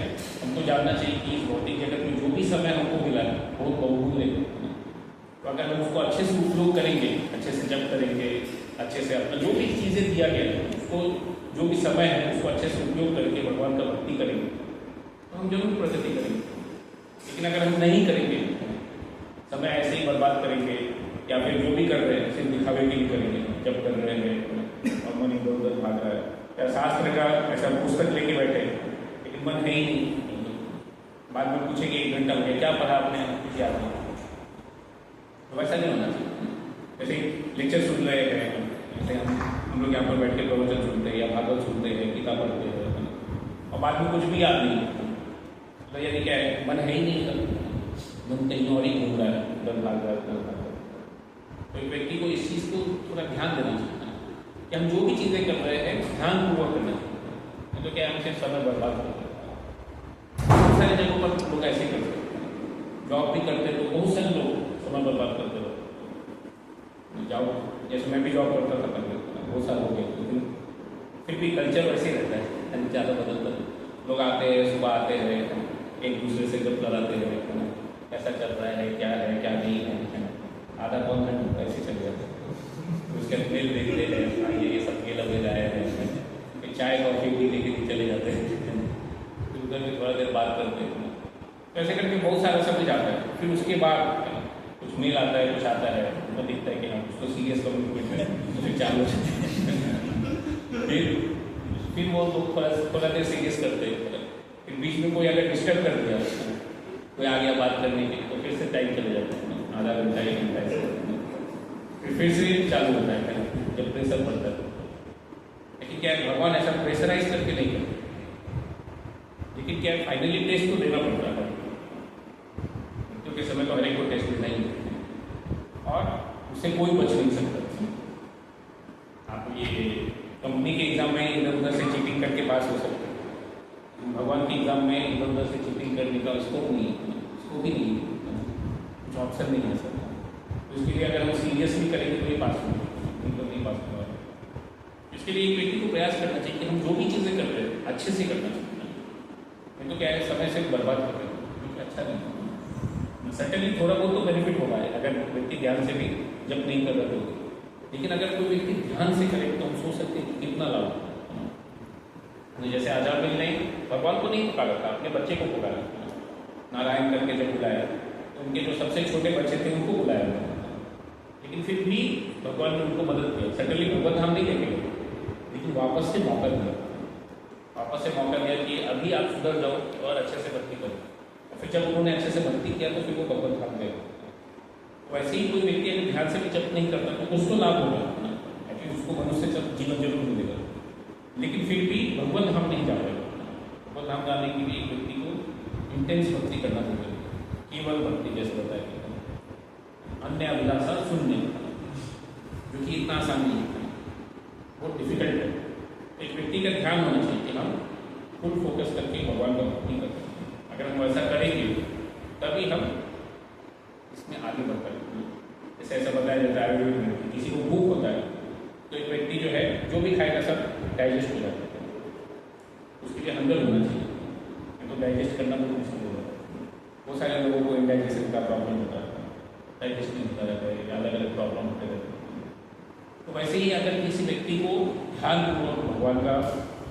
हमको जानना चाहिए कि इस भौतिक जगत में जो भी समय हमको मिला है बहुत बहुमूल्य है। तो अगर हम उसको अच्छे से उपयोग करेंगे, अच्छे से जप करेंगे, अच्छे से अपना जो भी चीज़ें दिया गया है उसको, जो भी समय है उसको अच्छे से उपयोग करके भगवान का भक्ति करेंगे तो हम जरूर प्रगति करेंगे। लेकिन अगर हम नहीं करेंगे, समय ऐसे ही बर्बाद करेंगे या फिर जो भी कर रहे हैं सिर्फ दिखावे के लिए करेंगे, जब कर रहे हैं और मन इधर उधर भाग रहा है, या शास्त्र का ऐसा पुस्तक लेके बैठे लेकिन मन है ही नहीं, बाद में पूछेंगे 1 घंटा हो गया क्या पढ़ा आपने, कुछ याद नहीं। तो वैसा नहीं होना चाहिए। जैसे लेक्चर सुन रहे हैं, जैसे हम हम लोग यहाँ पर बैठ के प्रवचन सुनते हैं या भागवत सुनते हैं, गीता पढ़ते हैं, और बाद में कुछ भी याद नहीं है, तो यानी क्या है, मन है ही नहीं कर, मन कहीं और ही घूम रहा है, उधर भाग रहा है, उधर भाग रहा है। तो एक व्यक्ति को इस चीज़ को थोड़ा ध्यान देना चाहिए कि हम जो भी चीज़ें कर रहे हैं ध्यानपूर्वक करना चाहिए, तो क्या हम सिर्फ समय बर्बाद करते हैं। बहुत सारी जगहों पर लोग ऐसे करते हैं, जॉब भी करते हैं तो बहुत सारे लोग समय बर्बाद करते हैं। जाओ, जैसे मैं भी जॉब करता था पहले, बहुत साल हो गए, लेकिन फिर भी कल्चर वैसे ही रहता है, ज़्यादा बदलता है। लोग आते हैं, सुबह आते हैं, एक दूसरे से जब कराते हैं, कैसा चल रहा है, क्या नहीं है, आधा पौन घंटा ऐसे चल जाते हैं। उसके मेल देखते हैं, ये सब ये लगे जाए हैं, फिर चाय कॉफ़ी भी लेके चले जाते हैं, फिर उधर भी थोड़ा देर बात करते हैं, तो ऐसे करके बहुत सारा समय जाता है। फिर उसके बाद कुछ मेल आता है, कुछ आता है, तो दिखता है कि हाँ उसको सीरियस कम्युनिकेट है, तो फिर चालू फिर वो लोग थोड़ा देर सीरियस करते हैं, फिर बीच में कोई अगर डिस्टर्ब कर दिया, कोई आ गया बात करने के लिए, तो फिर से टाइम चले जाता है, आधा घंटा 1 घंटा ऐसे, फिर से चालू होता है जब प्रेशर बढ़ता है। लेकिन क्या है, भगवान ऐसा प्रेशराइज करके नहीं करते, लेकिन क्या है, फाइनली टेस्ट तो देना पड़ता है, क्योंकि समय तो हर एक को टेस्ट देना ही है, और उससे कोई बच नहीं सकता। आप ये कंपनी के एग्जाम में इधर उधर से चीटिंग करके पास हो सकते हैं, भगवान के एग्जाम में इधर उधर से चीटिंग करने का स्कोप नहीं है, स्कोप ही नहीं है, कुछ ऑप्शन नहीं है सर। तो इसके लिए अगर हम सीरियसली करेंगे तो ये पास होंगे, नहीं तो नहीं पास होगा। इसके लिए एक व्यक्ति को प्रयास करना चाहिए कि हम जो भी चीज़ें कर रहे हैं अच्छे से करना चाहिए, नहीं तो क्या है, समय से बर्बाद कर रहे हैं, क्योंकि अच्छा नहीं। सर्टेनली थोड़ा बहुत तो बेनिफिट होगा अगर व्यक्ति ध्यान से भी जब नहीं कर रहे हो, लेकिन अगर कोई व्यक्ति ध्यान से करे तो हम सोच सकते हैं कि कितना लाभ। जैसे आजाद मिल ने भगवान को नहीं पुकारा था, अपने बच्चे को पुकारा, नारायण करके जब बुलाया तो उनके जो सबसे छोटे बच्चे थे उनको बुलाया, लेकिन फिर भी भगवान ने उनको मदद किया। सर्टेनली भगवान हम नहीं देंगे, लेकिन वापस से मौका दिया, वापस से मौका दिया कि अभी आप सुधर जाओ और अच्छे से भक्ति करो। और फिर जब उन्होंने अच्छे से भक्ति किया तो फिर वो भगवान धाम गए। वैसे ही कोई व्यक्ति अगर ध्यान से भी जप नहीं करता तो कुछ तो लाभ होगा, एटलीस्ट उसको मनुष्य जीवन जरूर मिलेगा, लेकिन फिर भी भगवान धाम नहीं जा रहे। भगवान धाम जाने के लिए व्यक्ति को इंटेंस भक्ति करना होगा, केवल भक्ति जैसे बताया गया, अन्य अभिलाषा शून्य, जो कि इतना आसान नहीं है, बहुत डिफिकल्ट है। एक व्यक्ति का ध्यान होना चाहिए कि हम फुल फोकस करके भगवान का भक्ति करते हैं। अगर हम ऐसा करेंगे तभी हम इसमें आगे बढ़ पाएंगे। जैसे ऐसा बताया जाता है आयुर्वेद में कि किसी को भूख होता है तो एक व्यक्ति जो है जो भी खाएगा सब डाइजेस्ट हो जाता है, उसके लिए हंगर होना चाहिए, तो डाइजेस्ट करना बहुत मुश्किल होता है। बहुत सारे लोगों को इंडाइजेशन का प्रॉब्लम होता है, डाइजेस्ट नहीं होता रहता है, अलग अलग प्रॉब्लम होते रहते हैं। तो वैसे ही अगर किसी व्यक्ति को ध्यानपूर्वक भगवान का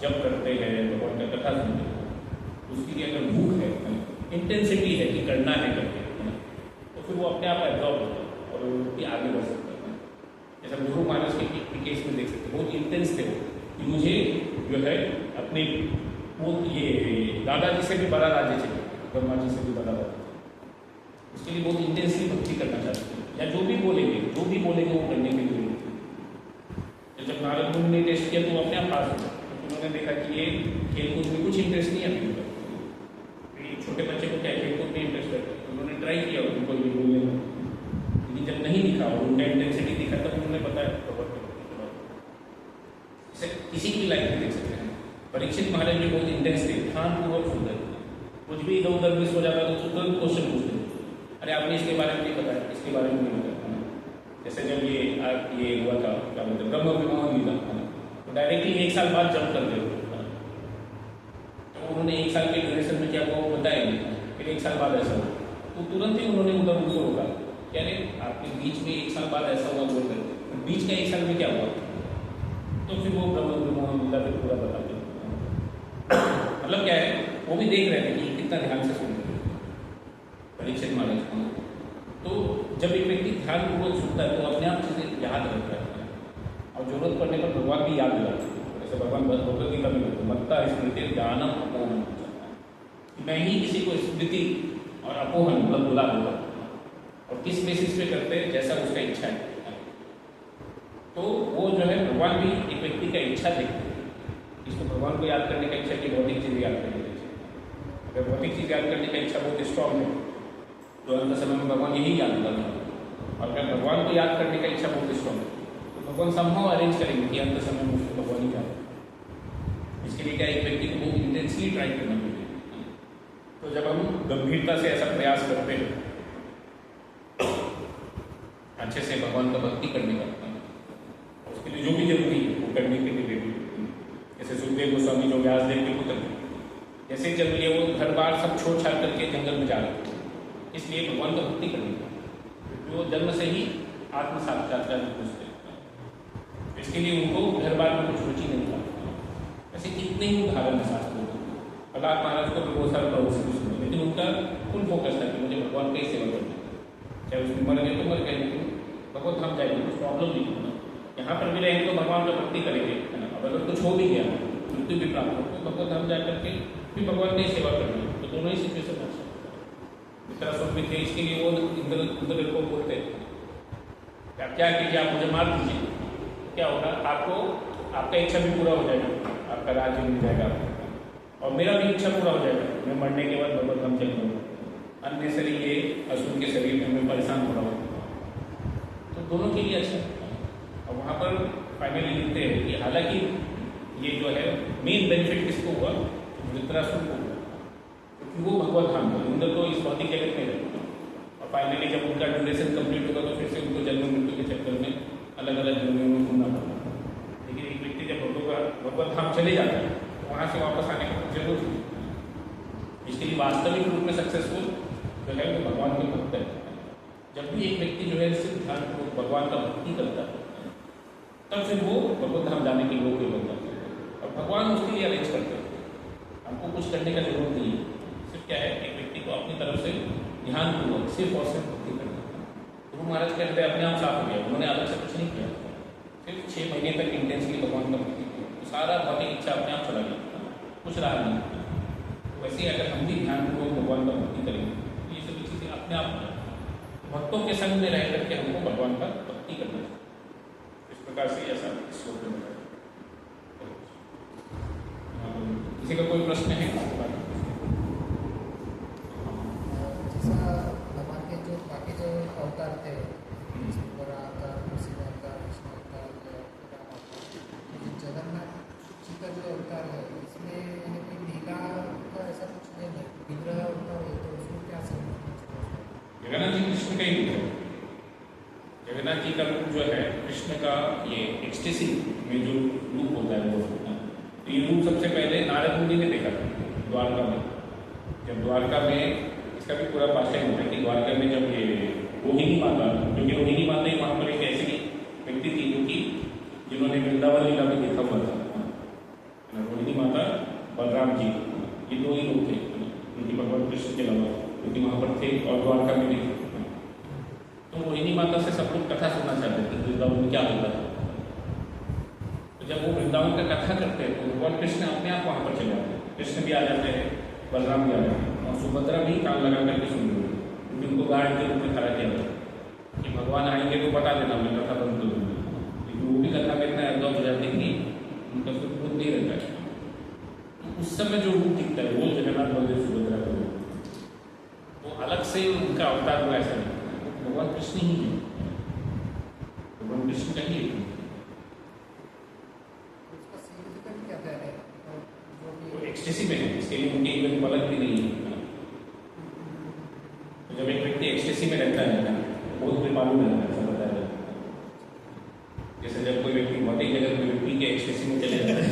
जप करते हैं, भगवान का कथा सुनते हैं, उसके लिए अगर भूख है, इंटेंसिटी है कि करना है करके, तो फिर वो अपने आप एब्जॉर्ब होता है और वो व्यक्ति आगे बढ़ सकता है। जैसा गुरु महाराज के केस में देख सकते हैं, बहुत इंटेंस थे वो कि मुझे जो है अपने वो ये दादाजी से भी बड़ा राज्य चाहिए, ब्रह्मा जी से भी बड़ा राज्य चाहिए, उसके लिए बहुत इंटेंसली भक्ति करना चाहते हैं, या जो भी बोलेंगे वो करने के लिए। तो जब नारद मुनि ने टेस्ट किया तो वो अपने आप पास हो गया, तो उन्होंने देखा कि ये खेलकूद में कुछ इंटरेस्ट नहीं है। छोटे बच्चे को क्या खेलकूद में इंटरेस्ट है, उन्होंने ट्राई किया उनको ये बोलने में, लेकिन जब नहीं दिखा और उनका इंटेंसिटी दिखा तब उन्होंने बताया किसी की लाइफ में देख सकते हैं। परीक्षित महाराज भी बहुत इंटेंस थे, ध्यानपूर्वक सुनते थे, कुछ भी इधर उधर मिस हो जाता तो तुरंत क्वेश्चन पूछते थे, अरे आपने इसके बारे में नहीं बताया, इसके बारे में नहीं बताया। जैसे जब ये हुआ था क्या बोलते ब्रह्म विमोहन लीला, तो डायरेक्टली 1 साल बाद जंप कर गए, तो उन्होंने 1 साल के ड्यूरेशन में क्या वो बताएंगे, फिर 1 साल बाद ऐसा हुआ तो तुरंत ही उन्होंने उधर उनको रोका, क्या नहीं आपके बीच में 1 साल बाद ऐसा हुआ बोल रहे थे, बीच का 1 साल में क्या हुआ, तो फिर वो ब्रह्म विमोहन लीला फिर पूरा बता दिया। मतलब क्या है, वो भी देख रहे थे कि कितना ध्यान से सुन रहे परीक्षित महाराज को। तो जब एक व्यक्ति ध्यानपूर्वक सुनता है तो अपने आप चीज़ें याद रखता है, और जरूरत पड़ने पर भगवान भी याद दिलाते हैं। जैसे भगवान भगवत गीता में बोलते मत्ता स्मृति ज्ञानम अपोहन, मैं ही किसी को स्मृति और अपोहन मतलब भुला दूंगा, और किस बेसिस पे करते हैं, जैसा उसका इच्छा है। तो वो जो है भगवान भी एक व्यक्ति का इच्छा देखते हैं। इसको भगवान को याद करने का इच्छा की भौतिक चीज़ें याद करने की इच्छा। अगर भौतिक चीज़ याद करने का इच्छा बहुत स्ट्रॉन्ग है तो अंत समय में भगवान यही याद करना है। और अगर भगवान को याद करने का इच्छा बहुत स्ट्रॉन्ग है तो भगवान संभव अरेंज करेंगे कि अंत समय में उसको भगवान ही याद। इसके लिए क्या एक व्यक्ति को बहुत इंटेंसली ट्राई करना पड़ेगा। तो जब हम गंभीरता से ऐसा प्रयास करते हैं अच्छे से भगवान का भक्ति करने का, उसके लिए जो भी जरूरी है वो करने के लिए भी, जैसे सुखदेव गोस्वामी जो व्यासदेव के पुत्र हैं, जैसे जरूरी है वो घर बार सब छोड़ छाड़ करके जंगल में जा रहे थे, इसलिए भगवान का भक्ति करने का, क्योंकि वो जन्म से ही आत्म साक्षात्कार में पूछते हैं। इसके लिए उनको घर बार में कुछ रुचि नहीं था। ऐसे कितने ही उदाहरण है शास्त्रों में। प्रहलाद महाराज को भी बहुत सारे प्रभु से सुने, लेकिन उनका फुल फोकस था कि मुझे भगवान की सेवा करनी है। चाहे उसमें मर गए तो मर गए, लेकिन भगवत धाम जाएंगे, कुछ प्रॉब्लम नहीं होना। यहाँ पर भी रहेंगे तो भगवान का भक्ति करेंगे, है ना। अब अगर कुछ हो भी गया, मृत्यु भी प्राप्त हो, तो भगवत धाम जा करके फिर भगवान की सेवा करनी है। तो दोनों ही सिचुएशन अच्छा है। इस तरह सुन भी थे, इसके लिए वो इंद्र को बोलते हैं आप क्या कीजिए, आप मुझे मार दीजिए, क्या होगा, आपको आपका इच्छा भी पूरा हो जाएगा, आपका राज्य मिल जाएगा और मेरा भी इच्छा पूरा हो जाएगा। मैं मरने के बाद भगवत धाम चल जाऊँगा, अननेसरी ये असुर के शरीर में मैं परेशान हो रहा हूँ। तो दोनों के लिए अच्छा है। और वहाँ पर फाइनली लिखते हैं कि हालांकि ये जो है मेन बेनिफिट किसको हुआ, धृतराष्ट्र को हुआ, क्योंकि वो भगवत धाम था। इंद्र तो इस भौतिक जगत में रहता। और फाइनली जब उनका ड्यूरेशन कंप्लीट होगा तो फिर से उनको जन्म मृत्यु के चक्कर में अलग अलग जन्मों में घूमना पड़ता। लेकिन एक व्यक्ति जब भगवत धाम चले जाता है तो वहाँ से वापस आने का जरूर नहीं। इसके लिए वास्तविक रूप में सक्सेसफुल जो है वो भगवान के भक्त है। जब भी एक व्यक्ति जो है सिर्फ ध्यान भगवान का भक्ति करता है तब फिर वो भगवत धाम जाने के योग्य बन जाते हैं। और भगवान उसके लिए अरेंज करते हैं, हमको कुछ करने का जरूरत नहीं है। सिर्फ क्या है, एक व्यक्ति को अपनी तरफ से ध्यानपूर्वक सिर्फ और सिर्फ भक्ति करना है। गुरु महाराज के हृदय अपने आप साफ हो गया, उन्होंने अलग से कुछ नहीं किया, सिर्फ 6 महीने तक इंटेंसली भगवान का भक्ति किया, तो सारा भौतिक इच्छा अपने आप चला गया, कुछ रहा नहीं। तो वैसे ही अगर हम भी ध्यानपूर्वक भगवान का भक्ति करेंगे तो ये सभी चीज़ें अपने आप भक्तों के संग में रह करके हमको भगवान का भक्ति करना चाहिए। इस प्रकार से ऐसा श्लोक में किसी का कोई प्रश्न है? जैसा भगवान के जो बाकी जो अवतार थे, बड़ा अवतार, नरसिंह अवतार, विष्णु अवतार, राम अवतार, जगन्नाथ जी का जो अवतार है इसमें यानी कोई लीला का ऐसा कुछ नहीं है, विग्रह अवतार है, तो उसमें क्या समझना? जगन्नाथ जी कृष्ण का ही रूप है। जगन्नाथ जी का रूप जो है कृष्ण का ये एक्सटेसी में जो रूप होता है वो, तो ये रूप सबसे पहले नारद मुनि ने देखा था द्वारका में। जब द्वारका में इसका भी पूरा पाठ्य होता है कि द्वारका में जब ये रोहिणी माता, क्योंकि रोहिणी माता ही वहाँ पर एक ऐसी व्यक्ति थी जो कि जिन्होंने वृंदावन लीला में देखा हुआ था। रोहिणी माता बलराम जी, ये 2 ही लोग थे उनकी भगवान कृष्ण के अलावा, क्योंकि वहाँ पर थे और द्वारका में भी थे। तो रोहिणी माता से सब लोग कथा सुनना चाहते थे वृंदावन में क्या होता था। तो जब वो वृंदावन का कथा करते हैं तो भगवान कृष्ण अपने आप वहाँ पर चले जाते हैं। कृष्ण भी आ जाते हैं, बलराम भी आ जाते हैं और सुभद्रा भी कान लगा करके सुन रही है, क्योंकि उनको गार्ड के रूप में खड़ा किया था कि भगवान आएंगे तो बता देना, मैं कथा बंद कर दूँगी। लेकिन वो भी कथा में इतना एब्जॉर्ब हो जाते हैं कि उनका फिर बोध नहीं रहता है। तो उस समय जो रूप दिखता है वो जगन्नाथ बलदेव सुभद्रा का रूप, वो अलग से उनका अवतार हुआ ऐसा नहीं, भगवान कृष्ण ही है, भगवान कृष्ण का ही है। उसका सिग्निफिकेंट क्या है? वो एक्सटेसी में है, इसके लिए उनके इवन पलक भी नहीं है। तो जब एक व्यक्ति एक्सटेसी में रहता है ना, बहुत कृपालु रहता है, ऐसा बताया जाता है। जैसे जब कोई व्यक्ति भौतिक जगत में व्यक्ति के एक्सटेसी में चले जाता है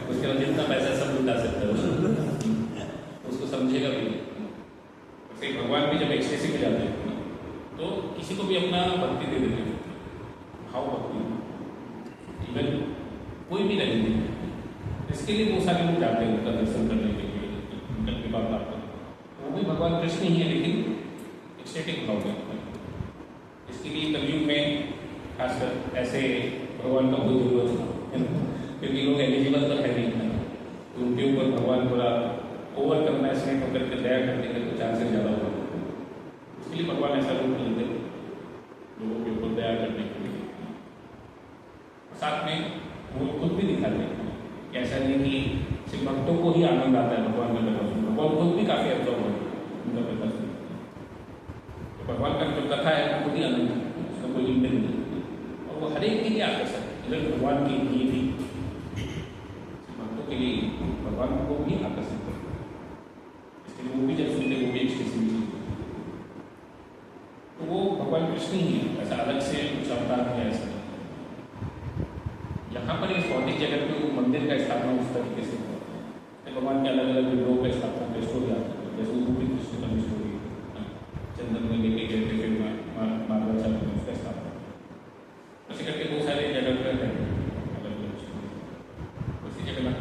उसके बाद जितना पैसा सब लुटा सकता है, उसको समझेगा भी नहीं। वैसे भगवान भी जब एक्सटेसी में जाते हैं तो किसी को भी अपना भक्ति दे देते हैं, भाव भक्ति, इवन कोई भी नहीं देते। इसके लिए बहुत सारे लोग जाते हैं उनका दर्शन करने के लिए, उनका कृपा प्राप्त करते। वो भी भगवान कृष्ण ही है, लेकिन एक्सटेटिक भाव में। इसके लिए कलयुग में खासकर ऐसे भगवान का कोई जरूरत है, क्योंकि लोग एलिजिबल तो है नहीं, तो उनके ऊपर भगवान थोड़ा ओवर करना, स्नेह होकर के दया करने के तो चांसेस ज़्यादा होगा। इसके लिए भगवान ऐसा रूप लेते लोगों के आनंद आता है भगवान का कथा सुनकर। भगवान खुद भी काफ़ी एब्जॉर्व होते हैं उनका कथा सुनकर। तो भगवान का जो कथा है वो खुद ही आनंद है, उसका कोई लिमिट नहीं है और वो हर एक के लिए आकर्षक है। इधर भगवान के लिए भी, भक्तों के लिए भगवान को भी आकर्षित करते हैं, इसलिए वो भी जब सुनते वो भी एक्सप्रेसिव चीज। तो वो भगवान कृष्ण ही है, ऐसा अलग से कुछ अवतार है ऐसा नहीं। यहाँ पर इस भौतिक जगत में वो मंदिर का स्थापना उस तरीके से हुआ है, भगवान के अलग अलग विग्रहों का स्थापना का स्टोरी आती है, जैसे वो भी कृष्ण का स्टोरी चंदन में लेके गए थे, फिर माधवाचार्य ने उसका स्थापना किया। ऐसे करके बहुत सारे जगह पर है अलग अलग स्टोरी। उसी जगन्नाथ